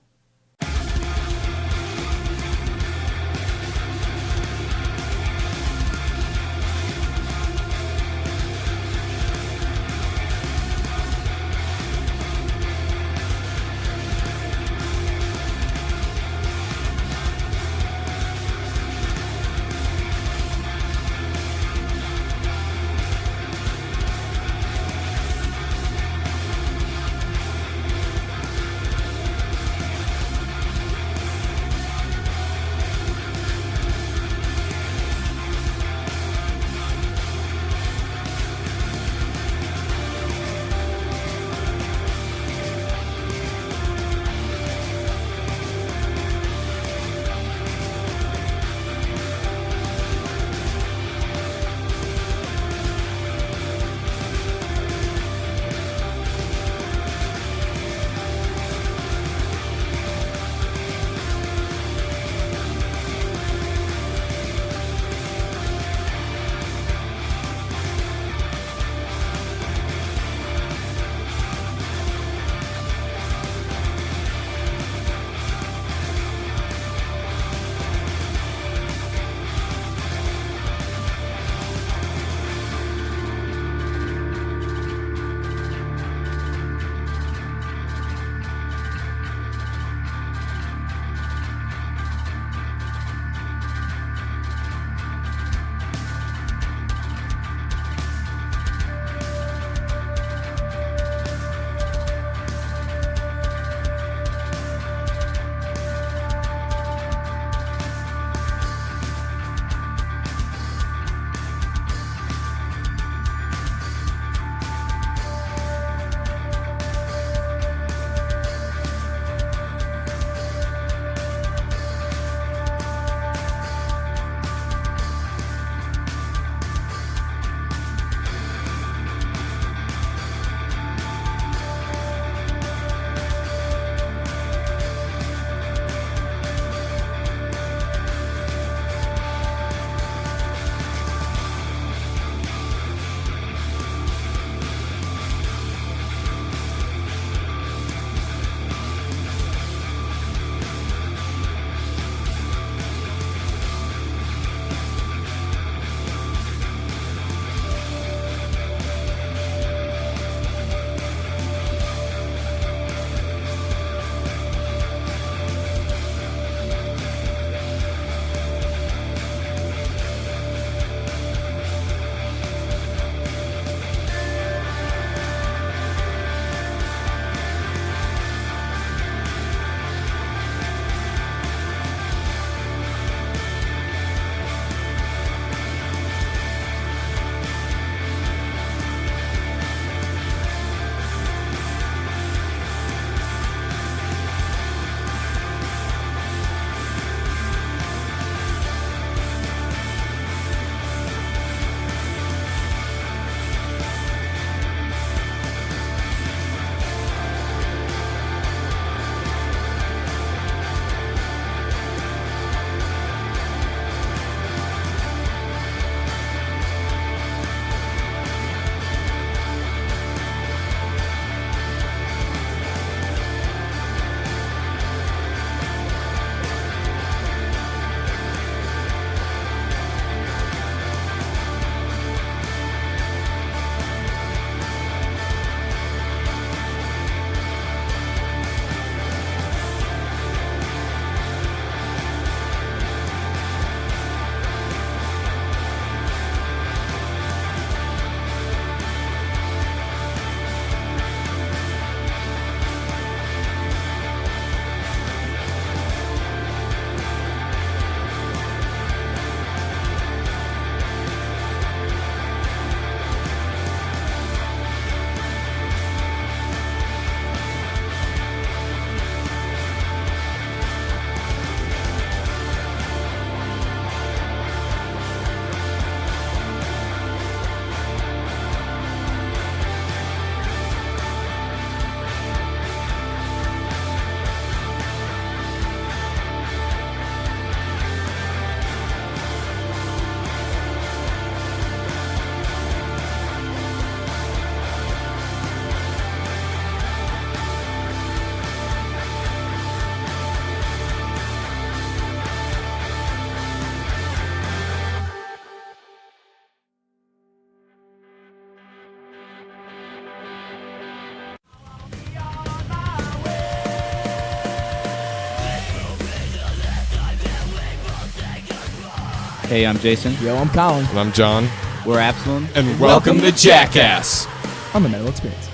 Hey, I'm Jason. Yo, I'm Colin. And I'm John. We're Absalom. And welcome to Jackass on the Metal Experience.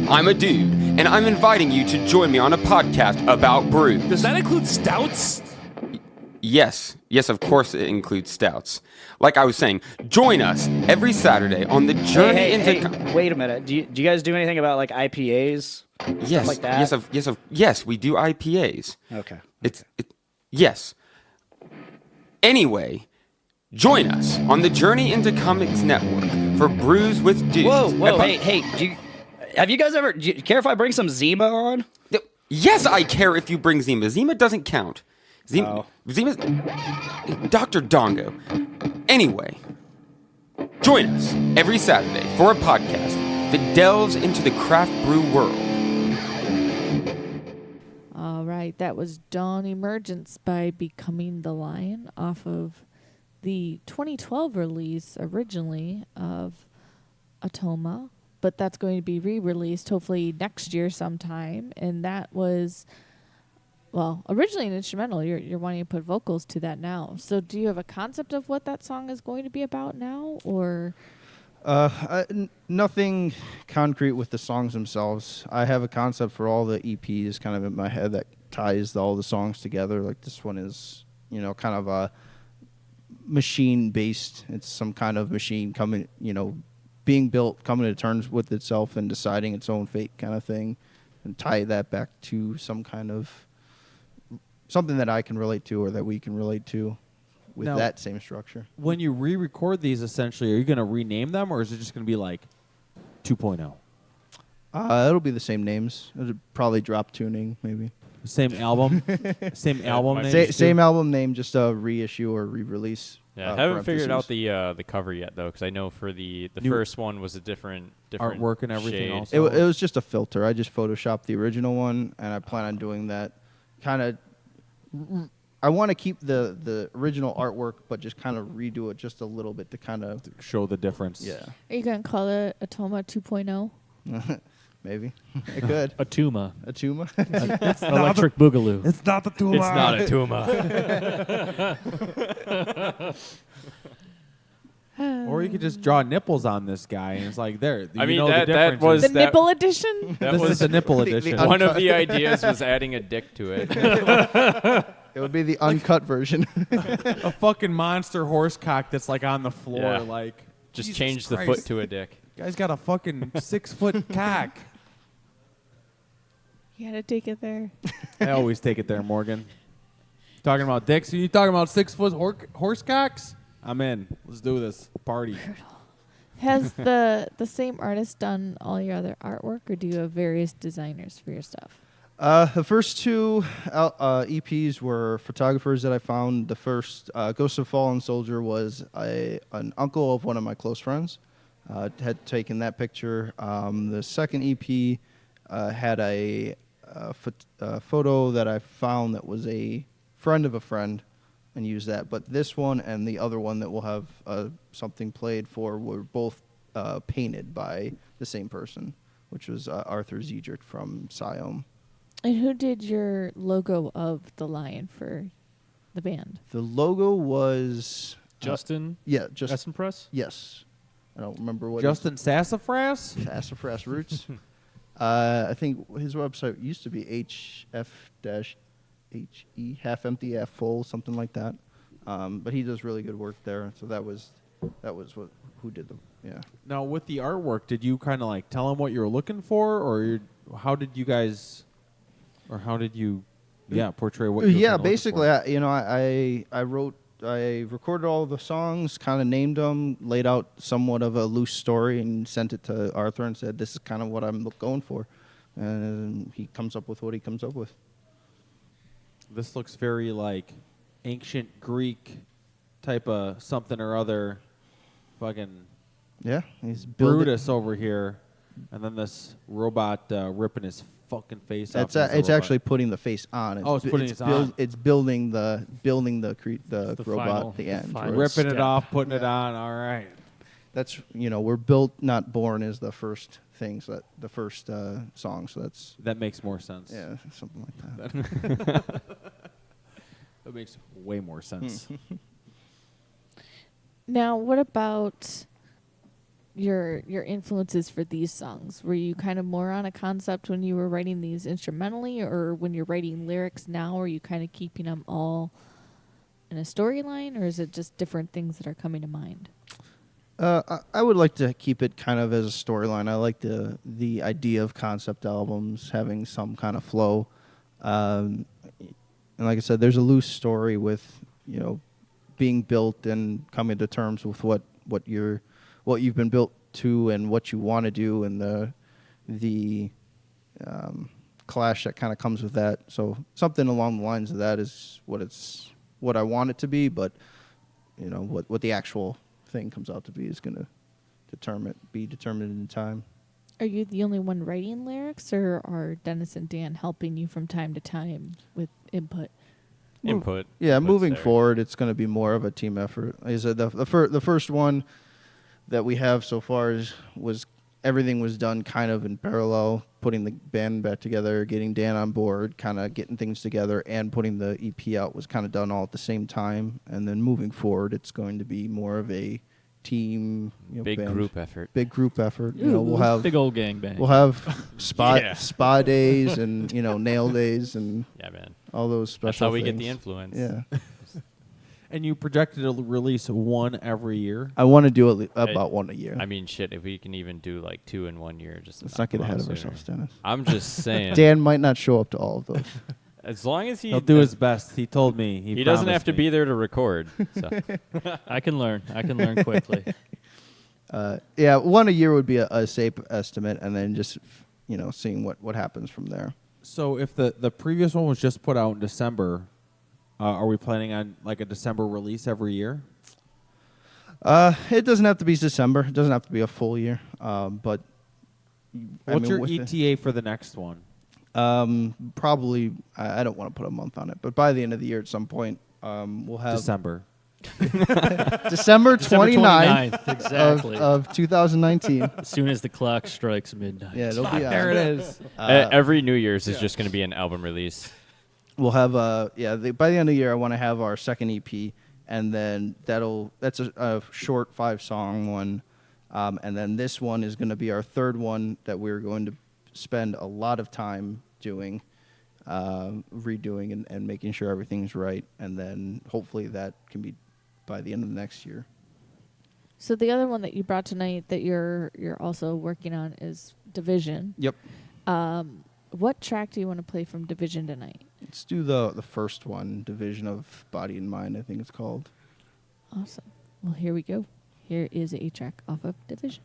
I'm a dude, and I'm inviting you to join me on a podcast about brews. Does that include stouts? Yes, of course it includes stouts. Like I was saying, join us every Saturday on the journey into... Wait a minute. Do you guys do anything about like IPAs? Yes, Stuff like that? yes, we do IPAs. Okay. Yes. Anyway, join us on the Journey into Comics Network for Brews with Dudes. Whoa, hey, have you guys ever... Do you care if I bring some Zima on? Yes, I care if you bring Zima. Zima doesn't count. Zima's... Dr. Dongo. Anyway, join us every Saturday for a podcast that delves into the craft brew world. All right, that was Dawn Emergence by Becoming the Lion off of the 2012 release originally of Atoma, but that's going to be re-released hopefully next year sometime. And that was, well, originally an instrumental. You're wanting to put vocals to that now. So do you have a concept of what that song is going to be about now, or? Nothing concrete with the songs themselves. I have a concept for all the EPs kind of in my head that ties all the songs together. Like this one is, kind of a machine-based. It's some kind of machine coming, being built, coming to terms with itself and deciding its own fate kind of thing, and tie that back to some kind of something that I can relate to or that we can relate to with now, that same structure. When you re-record these, essentially, are you going to rename them, or is it just going to be like 2.0? It'll be the same names. It'll probably drop tuning, maybe. Same album? Same album name? Same album name, just a reissue or re-release. Yeah, I haven't figured out the cover yet, though, because I know for the first one was a different artwork and everything shade. also. It was just a filter. I just photoshopped the original one, and I plan on doing that. Kind of, I want to keep the original artwork, but just kind of redo it just a little bit to kind of show the difference. Yeah. Are you going to call it Atoma 2.0? Maybe. It could. Atuma. It's Electric Boogaloo. It's not the Tuma. It's not a Tuma. Or you could just draw nipples on this guy, and it's like, there. That was the nipple edition? This is the nipple edition. One of the ideas was adding a dick to it. It would be the uncut version. A fucking monster horse cock that's like on the floor, Yeah. like. Just Jesus change the Christ. foot to a dick. Guy's got a fucking 6-foot cock. You got to take it there. I always take it there, Morgan. Talking about dicks? Are you talking about 6-foot horse cocks? I'm in. Let's do this. Party. Has the same artist done all your other artwork, or do you have various designers for your stuff? The first two EPs were photographers that I found. The first, Ghost of Fallen Soldier, was an uncle of one of my close friends. Had taken that picture. The second EP had a photo that I found that was a friend of a friend, and used that. But this one and the other one that we'll have something played for were both painted by the same person, which was Arthur Ziedrich from Siom. And who did your logo of the lion for the band? The logo was Justin. Justin Press. Yes, I don't remember what. Justin Sassafras. Sassafras Roots. I think his website used to be HF-HE, half empty, half full, something like that. But he does really good work there. So that was who did the Now with the artwork, did you kind of like tell him what you were looking for, or how did you guys, or how did you, portray what? You were basically, I recorded all the songs, kind of named them, laid out somewhat of a loose story, and sent it to Arthur and said, "This is kind of what I'm going for," and he comes up with what he comes up with. This looks very like ancient Greek type of something or other. Fucking he's Brutus over here. And then this robot ripping his fucking face That's off. it's actually putting the face on. It's putting it on. It's building the robot final- at the end. final right? ripping it step. off, putting it on. All right. That's we're built, not born is the first thing. So the first song. So that makes more sense. Yeah, something like that. That makes way more sense. Now, what about your influences for these songs? Were you kind of more on a concept when you were writing these instrumentally, or when you're writing lyrics now, are you kind of keeping them all in a storyline, or is it just different things that are coming to mind? I would like to keep it kind of as a storyline. I like the idea of concept albums having some kind of flow. And like I said, there's a loose story with being built and coming to terms with what you've been built to and what you want to do, and the clash that kind of comes with that. So something along the lines of that is what I want it to be. But what the actual thing comes out to be is going to be determined in time. Are you the only one writing lyrics, or are Dennis and Dan helping you from time to time with input? Input. Yeah, Input's moving there. forward, it's going to be more of a team effort. Is the first one that we have so far was everything was done kind of in parallel, putting the band back together, getting Dan on board, kind of getting things together, and putting the EP out was kind of done all at the same time. And then moving forward, it's going to be more of a team, Big band. group effort. Big group effort. We'll have big old gang bang. We'll have Yeah. spa days and nail days and Yeah, man. all those special. That's how we get things. the influence. Yeah. And you projected to release one every year? I want to do about one a year. I mean, shit, if we can even do like 2 in 1 year, just Let's knock not get them ahead out of sooner. ourselves, Dennis. I'm just saying. Dan might not show up to all of those. As long as He'll do his best. He told me. He doesn't have to be there to record. So. I can learn quickly. Yeah, one a year would be a safe estimate, and then just seeing what happens from there. So if the previous one was just put out in December, are we planning on like a December release every year? It doesn't have to be December. It doesn't have to be a full year. But What's your with ETA for the next one? Probably, I don't want to put a month on it, but by the end of the year at some point, we'll have December. December 29th, exactly. of 2019. As soon as the clock strikes midnight. Yeah, it'll be There it is. Every New Year's is just going to be an album release. We'll have by the end of the year, I want to have our second EP, and then that's a short 5-song one, and then this one is going to be our third one that we're going to spend a lot of time doing, redoing and making sure everything's right, and then hopefully that can be by the end of the next year. So the other one that you brought tonight that you're also working on is Division. Yep. What track do you want to play from Division tonight? Let's do the first one, Division of Body and Mind, I think it's called. Awesome. Well, here we go. Here is a track off of Division.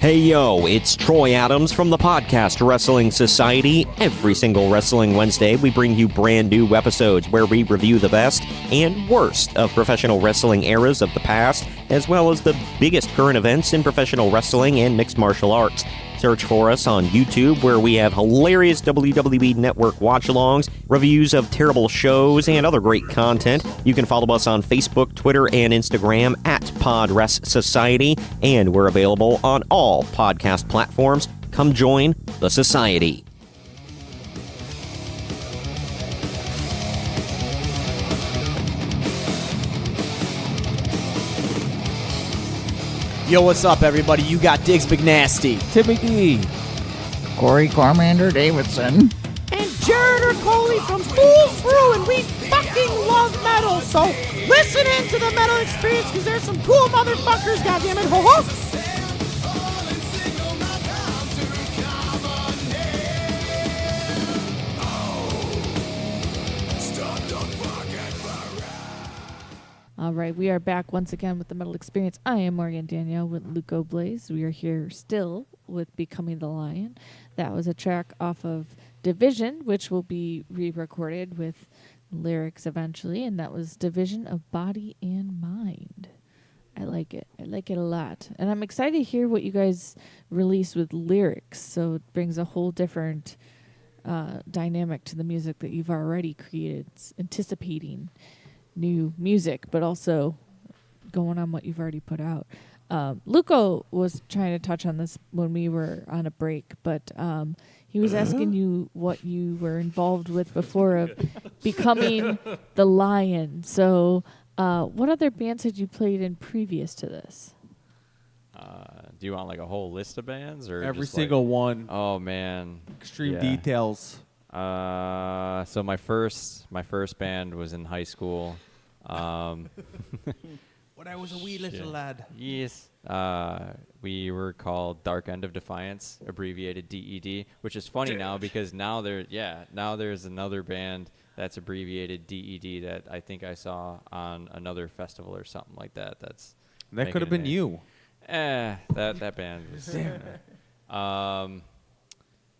Hey yo, it's Troy Adams from the podcast Wrestling Society. Every single Wrestling Wednesday, we bring you brand new episodes where we review the best and worst of professional wrestling eras of the past, as well as the biggest current events in professional wrestling and mixed martial arts. Search for us on YouTube, where we have hilarious WWE Network watch-alongs, reviews of terrible shows, and other great content. You can follow us on Facebook, Twitter, and Instagram at PodRes Society, and we're available on all podcast platforms. Come join the Society. Yo, what's up, everybody? You got Diggs McNasty, Timmy D, Corey Carmander Davidson, and Jared Ercoli from Fools Brew, and we fucking love metal. So listen in to the metal experience, because there's some cool motherfuckers, goddammit. Ho ho! All right, we are back once again with the Metal Experience. I am Morgan Danielle with Luco Blaze. We are here still with Becoming the Lion. That was a track off of Division, which will be re-recorded with lyrics eventually, and that was Division of Body and Mind. I like it. I like it a lot. And I'm excited to hear what you guys release with lyrics, so it brings a whole different dynamic to the music that you've already created. It's anticipating new music, but also going on what you've already put out. Luco was trying to touch on this when we were on a break, but he was asking you what you were involved with before of becoming the Lion. So what other bands had you played in previous to this? Do you want like a whole list of bands or every just single like, one? Oh man, extreme details. So my first band was in high school. When I was a wee little lad. Yes. We were called Dark End of Defiance, abbreviated DED, which is funny now because now there's another band that's abbreviated DED that I think I saw on another festival or something like that. That could have been you. That band was.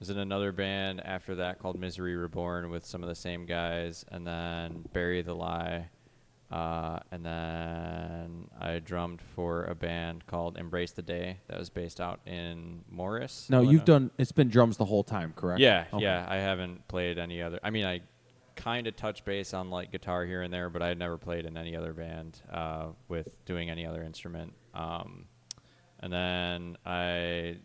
Was in another band after that called Misery Reborn with some of the same guys, and then Bury the Lie, and then I drummed for a band called Embrace the Day that was based out in Morris. No, it's been drums the whole time, correct? Yeah, okay. yeah. I haven't played any other. I mean, I kind of touch bass on like guitar here and there, but I had never played in any other band with doing any other instrument. And then I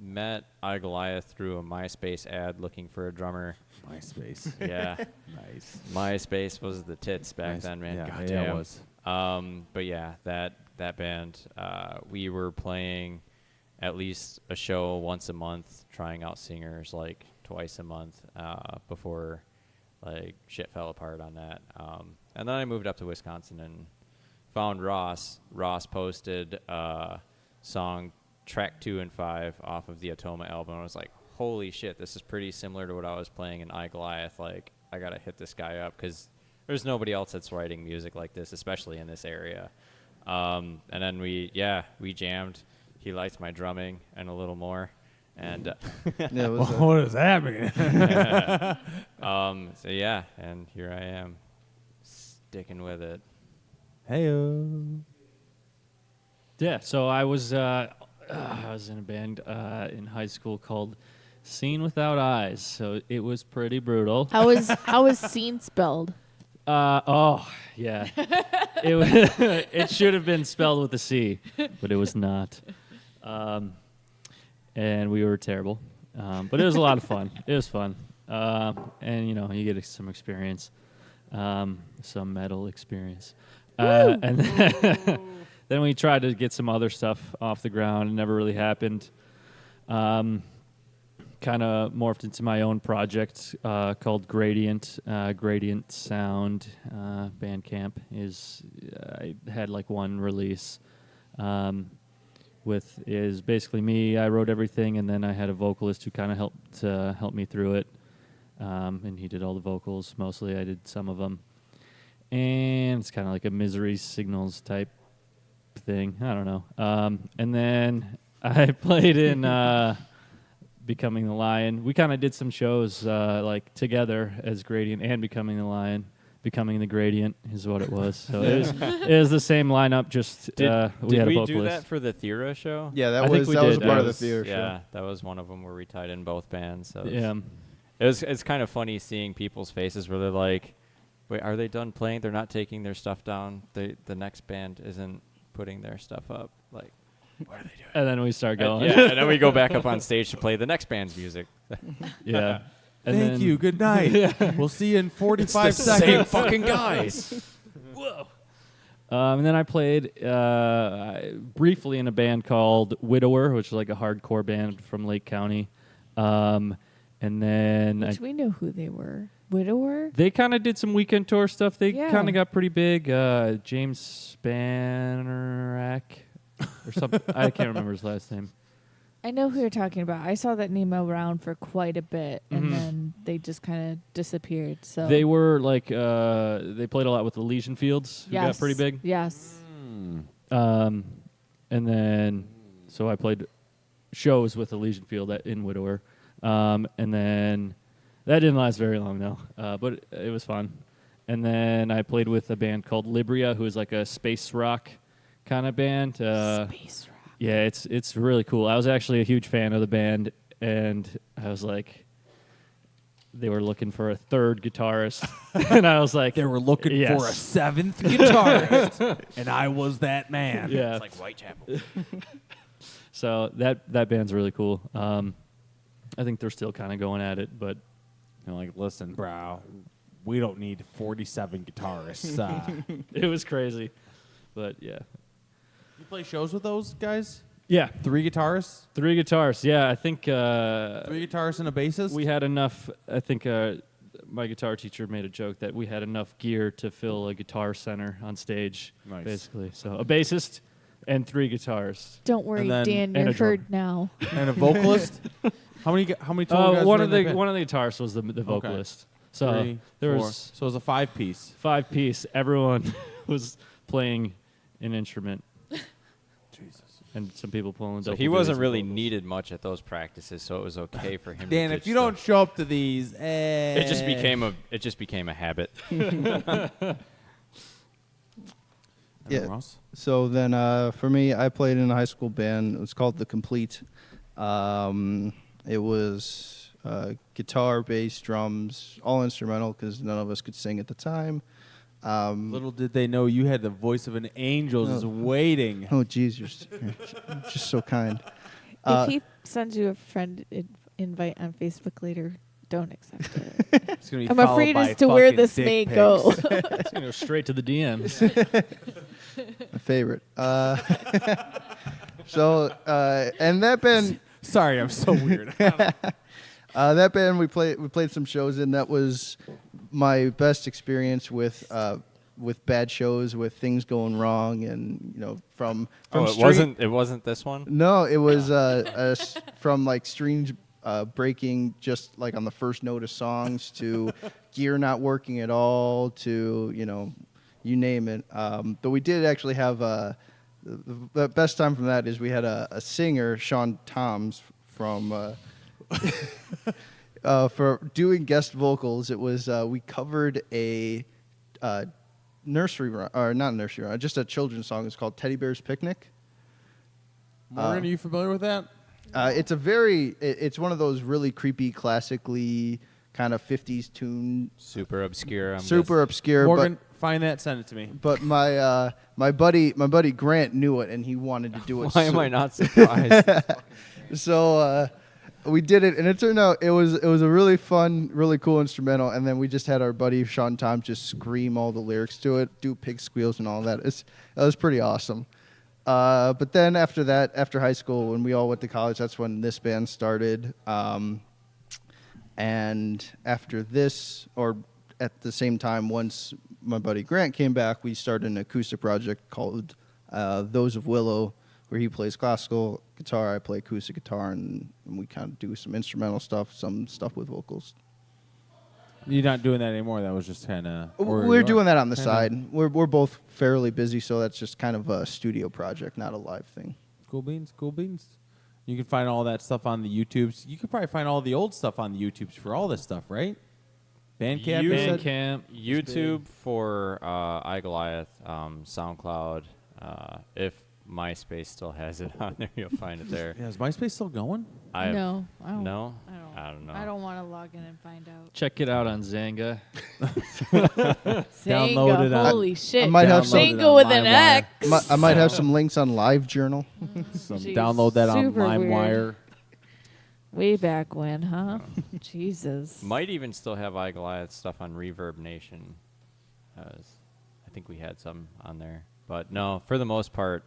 met Goliath through a MySpace ad looking for a drummer. MySpace. Yeah. Nice. MySpace was the tits back then, man. Yeah, God yeah, damn. it was. But yeah, that band, we were playing at least a show once a month, trying out singers like twice a month before like shit fell apart on that. And then I moved up to Wisconsin and found Ross. Ross posted song track 2 and 5 off of the Atoma album. I was like, holy shit, this is pretty similar to what I was playing in Goliath. Like, I gotta hit this guy up because there's nobody else that's writing music like this, especially in this area. And then we jammed. He liked my drumming and a little more. And what does that mean? So yeah, and here I am, sticking with it. Heyo. Yeah, so I was in a band in high school called Seen Without Eyes. So it was pretty brutal. How is scene spelled? Oh yeah, it should have been spelled with a C, but it was not. And we were terrible, but it was a lot of fun. It was fun, and you get some experience, some metal experience, and then we tried to get some other stuff off the ground. It never really happened. Kind of morphed into my own project called Gradient. Gradient Sound Bandcamp I had like one release. Is basically me. I wrote everything, and then I had a vocalist who kind of helped me through it, and he did all the vocals. Mostly, I did some of them, and it's kind of like a Misery Signals type thing. I don't know. And then I played in Becoming the Lion. We kind of did some shows like together as Gradient and Becoming the Lion. Becoming the Gradient is what it was. So it was the same lineup. Just we had a vocalist. Do that for the Thera show? Yeah, that I was think that we was a did. part of the Thera show. Yeah, that was one of them where we tied in both bands. So Yeah. it's kind of funny seeing people's faces where they're like, "Wait, are they done playing? They're not taking their stuff down. The next band isn't putting their stuff up. Like, what are they doing?" And then we start going. And then we go back up on stage to play the next band's music. Yeah. And Thank then- you. Good night. We'll see you in 45 It's the seconds. same fucking guys. Whoa. And then I played briefly in a band called Widower, which is like a hardcore band from Lake County. And then Which we know who they were. Widower? they kind of did some weekend tour stuff. They Yeah. kind of got pretty big. James Spanarak or something. I can't remember his last name. I know who you're talking about. I saw that name around for quite a bit, and then they just kind of disappeared. So They were like they played a lot with the Elysian Fields, who got Yes. pretty big. Yes. And then so I played shows with Elysian Field in Widower. And then that didn't last very long though, but it was fun. And then I played with a band called Libria, who is like a space rock kind of band. Space rock. Yeah, it's really cool. I was actually a huge fan of the band, and I was like, they were looking for a third guitarist, and I was like, They were looking yes. for a 7th guitarist, and I was that man. Yeah. It's like Whitechapel. So that band's really cool. I think they're still kind of going at it, but They're like, listen, bro, we don't need 47 guitarists. it was crazy. But yeah. You play shows with those guys? Yeah. 3 guitarists? 3 guitars. Yeah, I think 3 guitarists and a bassist? we had enough. I think my guitar teacher made a joke that we had enough gear to fill a guitar center on stage, Nice. basically. So a bassist and 3 guitars. Don't worry, And then- Dan, and you're a drummer. heard now. And a vocalist? How many total guys One were of in that the band? one of the guitarists was the vocalist. So 3, there 4. was So it was a 5-piece. 5-piece. Everyone was playing an instrument. Jesus. And some people pulling. So double he wasn't duties really and vocals. needed much at those practices, so it was okay for him. Dan, to if you don't show up to these, it just became a habit. Yeah. Ross? So then for me, I played in a high school band. It was called The Complete. It was guitar, bass, drums, all instrumental because none of us could sing at the time. Little did they know you had the voice of an angel just waiting. Oh, geez, you're just so kind. If he sends you a friend invite on Facebook later, don't accept it. It's gonna be I'm followed afraid by as to where fucking this dick may pics. go. It's gonna go straight to the DMs. My favorite. And that band. Sorry, I'm so weird. That band we played some shows in. That was my best experience with bad shows, with things going wrong, and from It wasn't this one. No, it was from like strings breaking just like on the first note of songs to gear not working at all to you name it. But we did actually have the best time from that is we had a singer, Sean Toms, from for doing guest vocals. It was we covered a nursery rhyme, or not nursery rhyme, just a children's song. It's called Teddy Bear's Picnic. Morgan, are you familiar with that? It's one of those really creepy, classically kind of 50s tune. Super obscure. Super obscure. Morgan, find that, send it to me. But my buddy Grant knew it, and he wanted to do it. Why am I not surprised? So we did it, and it turned out it was a really fun, really cool instrumental. And then we just had our buddy Sean Tom just scream all the lyrics to it, do pig squeals and all that. That was pretty awesome. But then after that, after high school, when we all went to college, that's when this band started. And after this, or at the same time, once my buddy Grant came back, we started an acoustic project called Those of Willow, where he plays classical guitar, I play acoustic guitar, and we kind of do some instrumental stuff, some stuff with vocals. You're not doing that anymore. That was just kind of. We're doing that on the side. We're both fairly busy, so that's just kind of a studio project, not a live thing. Cool beans, cool beans. You can find all that stuff on the YouTubes. You could probably find all the old stuff on the YouTubes for all this stuff, right? Bandcamp, Bandcamp, YouTube for iGoliath, SoundCloud. If MySpace still has it on there, you'll find it there. Yeah, is MySpace still going? No, I don't. No? I don't know. I don't want to log in and find out. Check it out on Zanga. Download it on- Holy shit! I might have some. Zanga with an X. I might have some links on LiveJournal. Download that on Super weird. LimeWire. Way back when, huh? Jesus. Might even still have iGoliath stuff on Reverb Nation. I think we had some on there. But no, for the most part,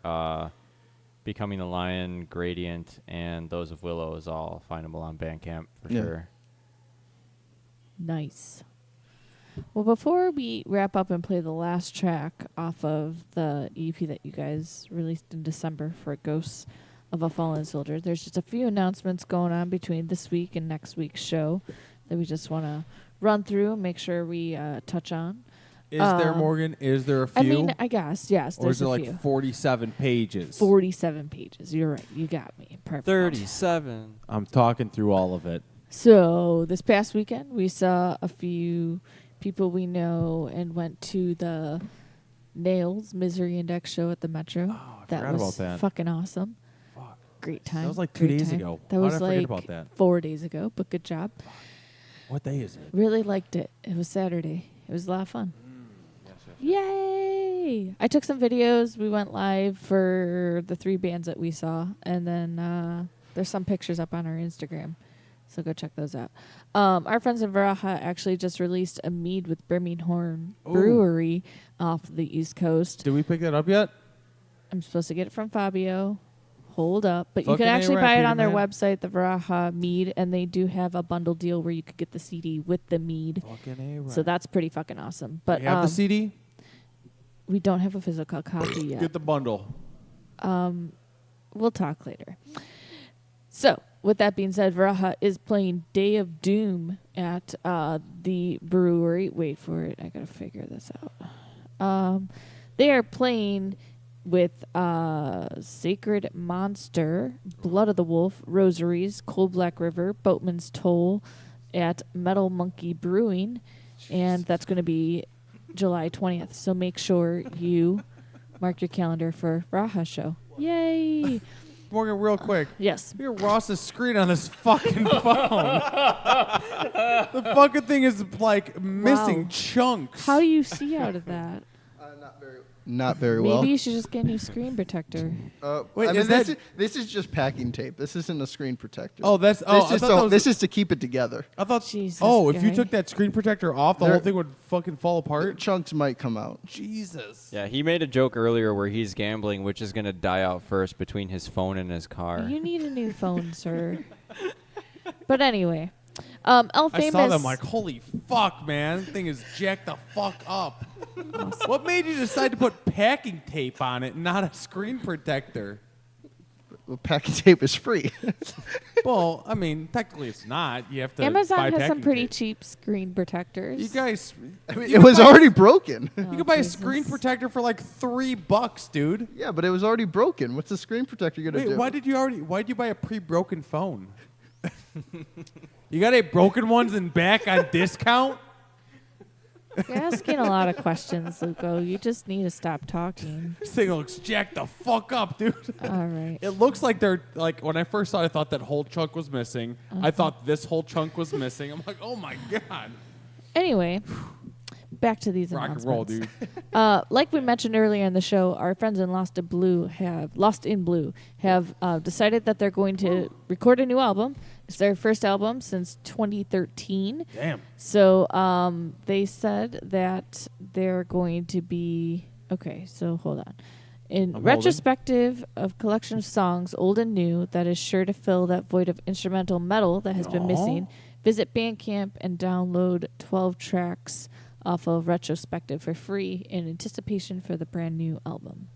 Becoming the Lion, Gradient, and Those of Willow is all findable on Bandcamp for sure. Nice. Well, before we wrap up and play the last track off of the EP that you guys released in December for Ghosts of a Fallen Soldier, there's just a few announcements going on between this week and next week's show that we just want to run through and make sure we touch on. Is there, Morgan? Is there a few? I mean, I guess, yes. Or is there's there a like few. 47 pages? 47 pages. You're right. You got me. Perfect. 37. I'm talking through all of it. So this past weekend, we saw a few people we know and went to the Nails Misery Index show at the Metro. Oh, that forgot was about that. fucking awesome. Fuck. Great time. That was like 2 Great days time. ago. That How was did I forget like about that? 4 days ago, but good job. What day is it? Really liked it. It was Saturday. It was a lot of fun. Yay! I took some videos. We went live for the 3 bands that we saw, and then there's some pictures up on our Instagram, so go check those out. Our friends in Varaja actually just released a mead with Birmingham Brewery off the East Coast. Did we pick that up yet? I'm supposed to get it from Fabio. Hold up. But you Fucking can actually A-right, buy it Peter on their Man. website, the Varaja Mead, and they do have a bundle deal where you could get the CD with the mead. Fucking A-right. So that's pretty fucking awesome. But You have the CD? we don't have a physical copy yet. Get the bundle. We'll talk later. So, with that being said, Varaja is playing Day of Doom at the brewery. Wait for it. I gotta figure this out. They are playing with Sacred Monster, Blood of the Wolf, Rosaries, Cold Black River, Boatman's Toll at Metal Monkey Brewing, and that's going to be July 20th. So make sure you mark your calendar for Varaja show. Yay! Morgan, real quick. Yes. Hear Ross's screen on this fucking phone. The fucking thing is like missing Wow. chunks. How do you see out of that? Not very well. Maybe you should just get a new screen protector. Wait, I is mean, that- this is just packing tape. This isn't a screen protector. Oh, that's- oh, I This is thought that was- this is to keep it together. I thought. Jesus, if you guy. took that screen protector off, the There- whole thing would fucking fall apart. Chunks might come out. Jesus. Yeah, he made a joke earlier where he's gambling which is going to die out first between his phone and his car. You need a new phone, sir. But anyway, El Famous. I saw them like, holy fuck, man. This thing is jacked the fuck up. What made you decide to put packing tape on it and not a screen protector? Well, packing tape is free. Well, I mean, technically it's not. You have to buy Amazon has some packing pretty tape. cheap screen protectors. You guys, I mean, you it could was buy- already broken. You could buy a screen protector for like $3, dude. Yeah, but it was already broken. What's the screen protector gonna Wait, do? why'd you buy a pre-broken phone? You got 8 broken ones in back on discount? You're asking a lot of questions, Luco. You just need to stop talking. This thing looks jacked the fuck up, dude. All right. It looks like they're like when I first saw it, I thought that whole chunk was missing. I thought this whole chunk was missing. I'm like, oh my god. Anyway, back to these Rock and announcements. roll, dude. Like we mentioned earlier in the show, our friends in Lost in Blue have decided that they're going to record a new album. It's their first album since 2013. Damn. So they said that they're going to be okay. So hold on. In I'm retrospective of collection of songs, old and new, that is sure to fill that void of instrumental metal that has been missing. Visit Bandcamp and download 12 tracks off of Retrospective for free in anticipation for the brand new album.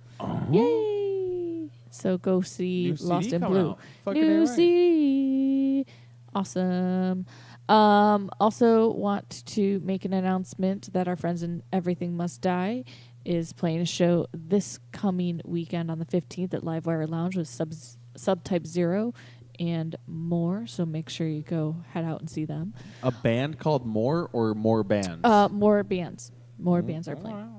Yay! So go see New CD Lost in coming Blue. out. Fucking New A-right. CD. Awesome. Also want to make an announcement that our friends in Everything Must Die is playing a show this coming weekend on the 15th at Livewire Lounge with Subtype Zero and more. So make sure you go head out and see them. A band called More or More Bands? More bands. More bands are playing.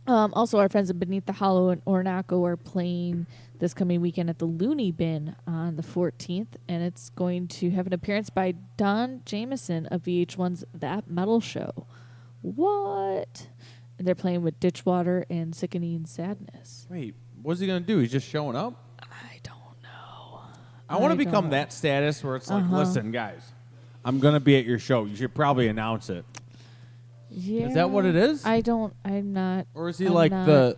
Also, our friends at Beneath the Hollow and Ornaco are playing this coming weekend at the Looney Bin on the 14th, and it's going to have an appearance by Don Jameson of VH1's That Metal Show. What? And they're playing with Ditchwater and Sickening Sadness. Wait, what's he going to do? He's just showing up? I don't know. I want to become don't. that status where it's like, Uh-huh. listen, guys, I'm going to be at your show. You should probably announce it. Yeah. Is that what it is? I'm not. Or is he I'm like not.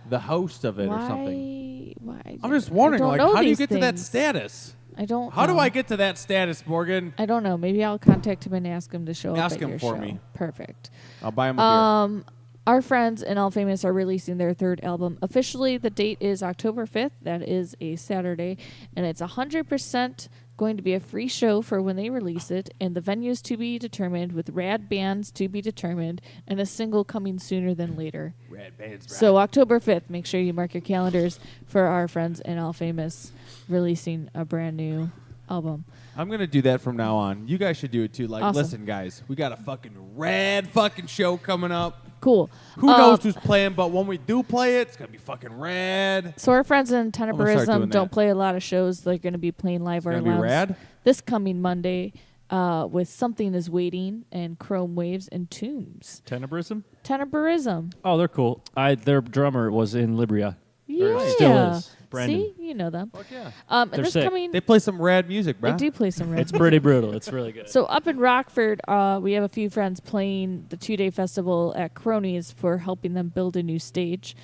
the host of it Why? or something? Why? I'm just wondering, I don't like, know how do you these get to that things. status? I don't How do know. I get to that status, Morgan? I don't know. Maybe I'll contact him and ask him to show up Ask at him your for show. me. Perfect. I'll buy him a beer. Our friends in All Famous are releasing their third album. Officially, the date is October 5th. That is a Saturday. And it's 100% going to be a free show for when they release it. And the venues to be determined, with rad bands to be determined, and a single coming sooner than later. Rad bands, So October 5th, make sure you mark your calendars for our friends in All Famous releasing a brand new album. I'm going to do that from now on. You guys should do it too. Like, Awesome. listen, guys, we got a fucking rad fucking show coming up. Cool. Who knows who's playing, but when we do play it, it's going to be fucking rad. So our friends in gonna start Tenebrism doing don't that. play a lot of shows. They're going to be playing live or gonna be lounge rad? this coming Monday with Something Is Waiting and Chrome Waves and Tombs. Tenebrism? Tenebrism. Oh, they're cool. Their drummer was in Libria. Yeah. Or still is. Brandon. See? You know them. Fuck yeah. And They're this sick. coming... They play some rad music, bro. They do play some rad It's pretty brutal. It's really good. So up in Rockford, we have a few friends playing the 2-day festival at Cronies for helping them build a new stage.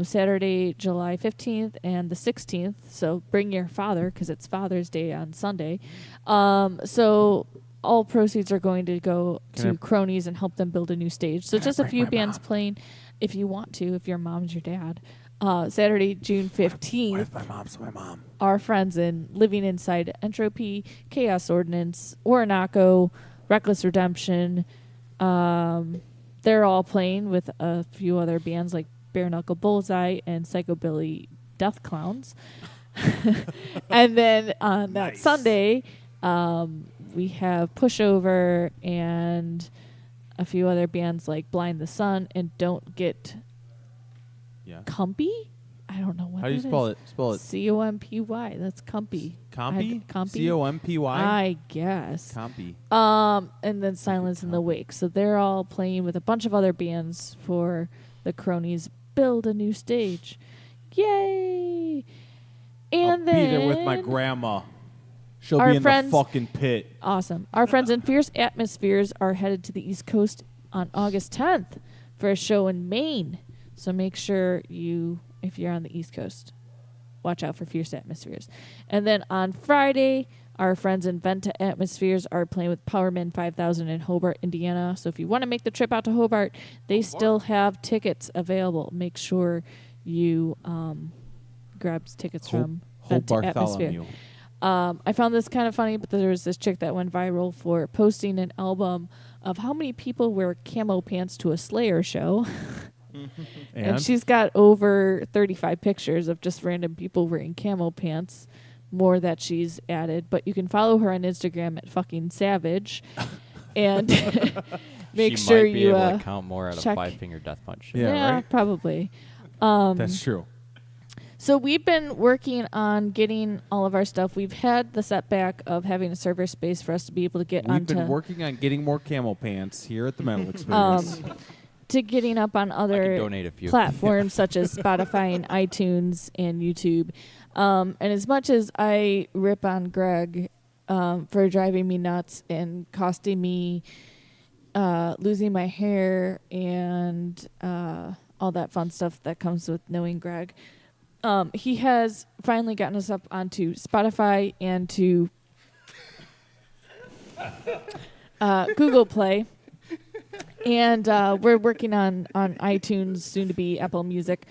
Saturday, July 15th and the 16th. So bring your father, because it's Father's Day on Sunday. So all proceeds are going to go to Cronies and help them build a new stage. So just a few bands playing if you want to, if your mom's your dad. Saturday, June 15th. What if my mom's my mom? Our friends in Living Inside Entropy, Chaos Ordinance, Orinaco, Reckless Redemption. They're all playing with a few other bands like Bare Knuckle Bullseye and Psychobilly Death Clowns. And then on that Sunday, we have Pushover and a few other bands like Blind the Sun and Don't Get Compy? I don't know what How do you that spell is. it? Spell it. Compy. That's Compy. Compy? Compy? C-O-M-P-Y? I guess. Compy. And then Silence in the Wake. So they're all playing with a bunch of other bands for the Cronies Build a New Stage. Yay! And I'll then be there with my grandma. She'll our be in friends- the fucking pit. Awesome. Our friends in Fierce Atmospheres are headed to the East Coast on August 10th for a show in Maine. So make sure if you're on the East Coast, watch out for Fierce Atmospheres. And then on Friday, our friends in Venta Atmospheres are playing with Powerman 5000 in Hobart, Indiana. So if you want to make the trip out to Hobart, they still have tickets available. Make sure you grab tickets from Venta Atmosphere. I found this kind of funny, but there was this chick that went viral for posting an album of how many people wear camo pants to a Slayer show. And she's got over 35 pictures of just random people wearing camo pants, more that she's added. But you can follow her on Instagram at fucking savage. And make she sure might be you able to count more out of check. 5-finger death punch. Yeah, right? probably. That's true. So we've been working on getting all of our stuff. We've had the setback of having a server space for us to be able to get We've onto been working on getting more camel pants here at the Metal Experience. to getting up on other donate a few. platforms such as Spotify and iTunes and YouTube. And as much as I rip on Greg for driving me nuts and costing me losing my hair and all that fun stuff that comes with knowing Greg, he has finally gotten us up onto Spotify and to Google Play. And we're working on iTunes, soon to be Apple Music.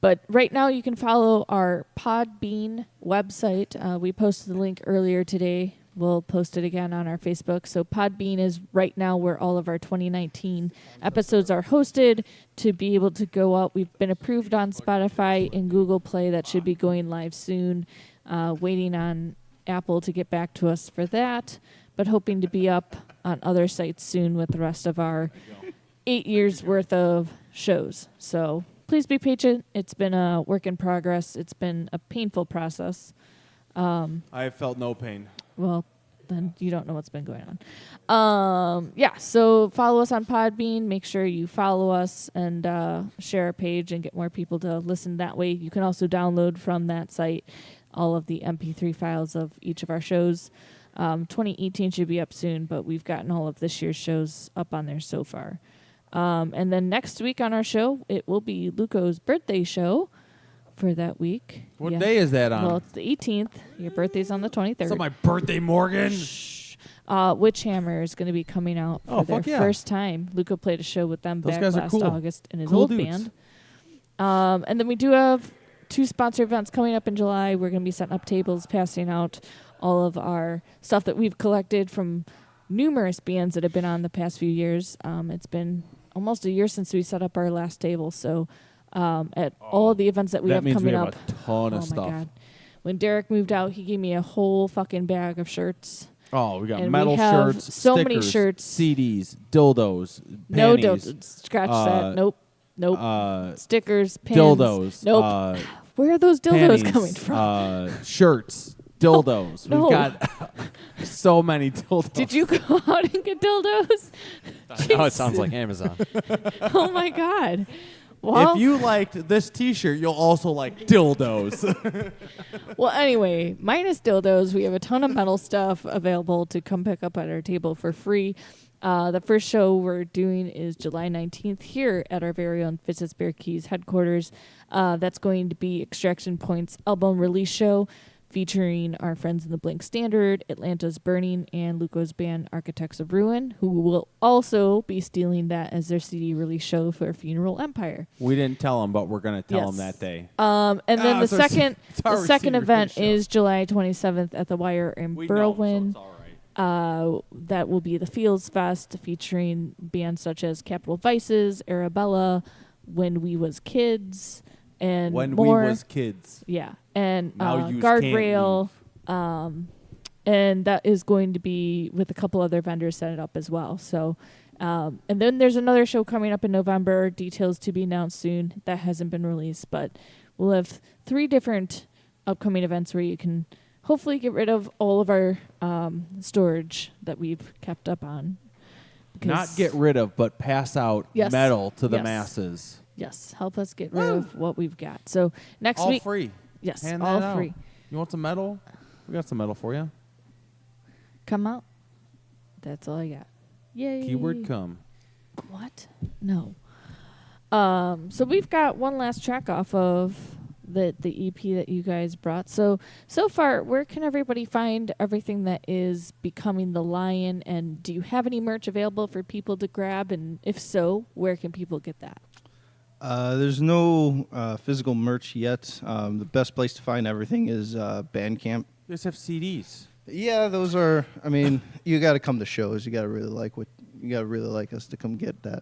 But right now you can follow our Podbean website. We posted the link earlier today we'll post it again on our Facebook. So Podbean is right now where all of our 2019 episodes are hosted to be able to go out. We've been approved on Spotify and Google Play. That should be going live soon. Waiting on Apple to get back to us for that, but hoping to be up on other sites soon with the rest of our 8 years worth of shows. So please be patient. It's been a work in progress. It's been a painful process. I have felt no pain. Well, then you don't know what's been going on. So follow us on Podbean. Make sure you follow us and share our page and get more people to listen that way. You can also download from that site all of the MP3 files of each of our shows. 2018 should be up soon, but we've gotten all of this year's shows up on there so far. And then next week on our show, it will be Luco's birthday show for that week. What day is that on? Well, it's the 18th. Your birthday's on the 23rd. It's not my birthday, Morgan. Witchhammer is going to be coming out for their first time. Luco played a show with them Those back guys are last cool. August in his Cool old dudes. band. And then we do have 2 sponsor events coming up in July. We're going to be setting up tables, passing out all of our stuff that we've collected from numerous bands that have been on the past few years. It's been almost a year since we set up our last table, so at all the events that we have coming up. A ton of stuff. My God. When Derek moved out, he gave me a whole fucking bag of shirts. Oh, we got And metal we have shirts, so many stickers, shirts. CDs, dildos, No panties, dildos. Scratch that. Nope. Stickers, pins. dildos. Nope. Where are those dildos coming from? Shirts, dildos. No. We've got so many dildos. Did you go out and get dildos? Now it sounds like Amazon. Oh my God. Well, if you liked this T-shirt, you'll also like dildos. Well, anyway, minus dildos, we have a ton of metal stuff available to come pick up at our table for free. The first show we're doing is July 19th here at our very own Fitz's Bear Keys headquarters. That's going to be Extraction Point's album release show featuring our friends in the Blink Standard, Atlanta's Burning, and Luco's band Architects of Ruin, who will also be stealing that as their CD release show for Funeral Empire. We didn't tell them, but we're going to tell them that day. And then the second second event is July 27th at the Wire in Berwyn. That will be the Fields Fest featuring bands such as Capital Vices, Arabella, When We Was Kids, and When more. We Was Kids. Yeah. And Now Yous Guardrail. And that is going to be with a couple other vendors set it up as well. So, and then there's another show coming up in November. Details to be announced soon. That hasn't been released, but we'll have 3 different upcoming events where you can hopefully get rid of all of our storage that we've kept up on. Not get rid of, but pass out metal to the masses. Yes, help us get rid of what we've got. So next all week, free. Yes, Hand all that out. free. You want some metal? We got some metal for you. Come out. That's all I got. Yay. Keyword come. What? No. So we've got one last track off of the EP that you guys brought. So far, where can everybody find everything that is becoming the Lion? And do you have any merch available for people to grab? And if so, where can people get that? There's no physical merch yet. The best place to find everything is Bandcamp. You just have CDs. Yeah, those are. I mean, you got to come to shows. You got to really like you got to really like us to come get that.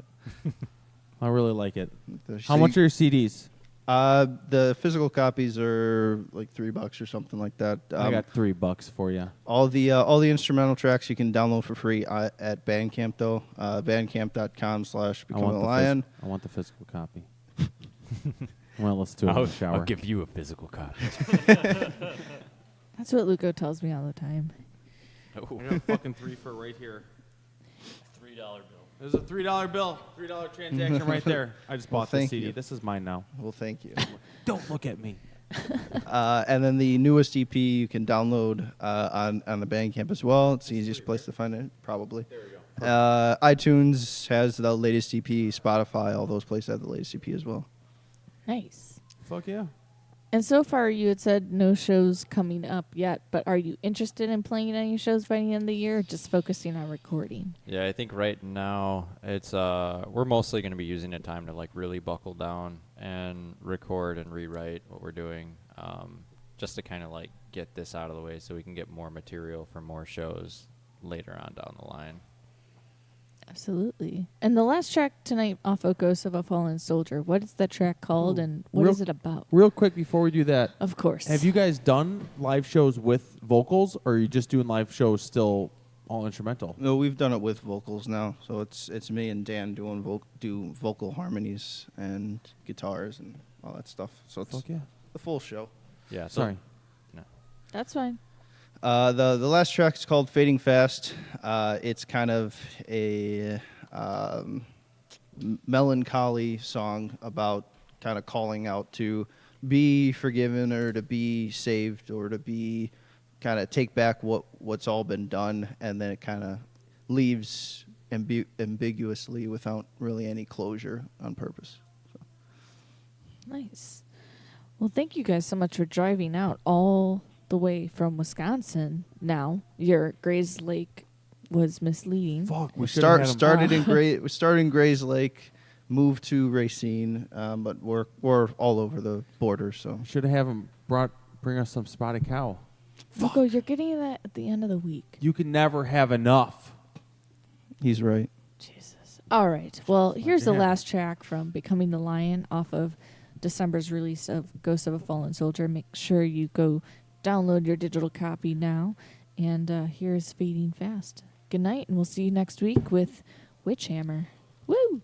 I really like it. How much are your CDs? The physical copies are like $3 or something like that. I got $3 for you. All the instrumental tracks you can download for free at Bandcamp though. Bandcamp.com/becomingalion. I want the physical copy. I want to listen to it in the shower. I'll give you a physical copy. That's what Luco tells me all the time. I got a fucking 3 for right here. $3 bill. There's a $3 bill. $3 transaction right there. I just bought the thank CD. you. This is mine now. Well, thank you. Don't look at me. And then the newest EP you can download on the Bandcamp as well. It's the easiest place to find it, probably. There we go. iTunes has the latest EP. Spotify, all those places have the latest EP as well. Nice. Fuck yeah. And so far, you had said no shows coming up yet, but are you interested in playing any shows by the end of the year, or just focusing on recording? Yeah, I think right now it's we're mostly going to be using the time to like really buckle down and record and rewrite what we're doing. just to kind of like get this out of the way so we can get more material for more shows later on down the line. Absolutely. And the last track tonight off of Ghost of a Fallen Soldier, what is that track called and what is it about? Real quick before we do that. Of course. Have you guys done live shows with vocals, or are you just doing live shows still all instrumental? No, we've done it with vocals now. So it's me and Dan doing do vocal harmonies and guitars and all that stuff. So it's the full show. Yeah. So Sorry. No. That's fine. The last track is called Fading Fast. It's kind of a melancholy song about kind of calling out to be forgiven or to be saved or to be kind of take back what's all been done, and then it kind of leaves ambiguously without really any closure on purpose. So. Nice. Well, thank you guys so much for driving out all the way from Wisconsin. Now your Grayslake was misleading. Fuck, we started in Grayslake, moved to Racine, but we're all over the border. So should have them bring us some spotted cow. Nico, you're getting that at the end of the week. You can never have enough. He's right. Jesus. All right. Well, here's the damn. last track from Becoming the Lion off of December's release of Ghost of a Fallen Soldier. Make sure you go download your digital copy now. And here's Fading Fast. Good night, and we'll see you next week with Witch Hammer. Woo!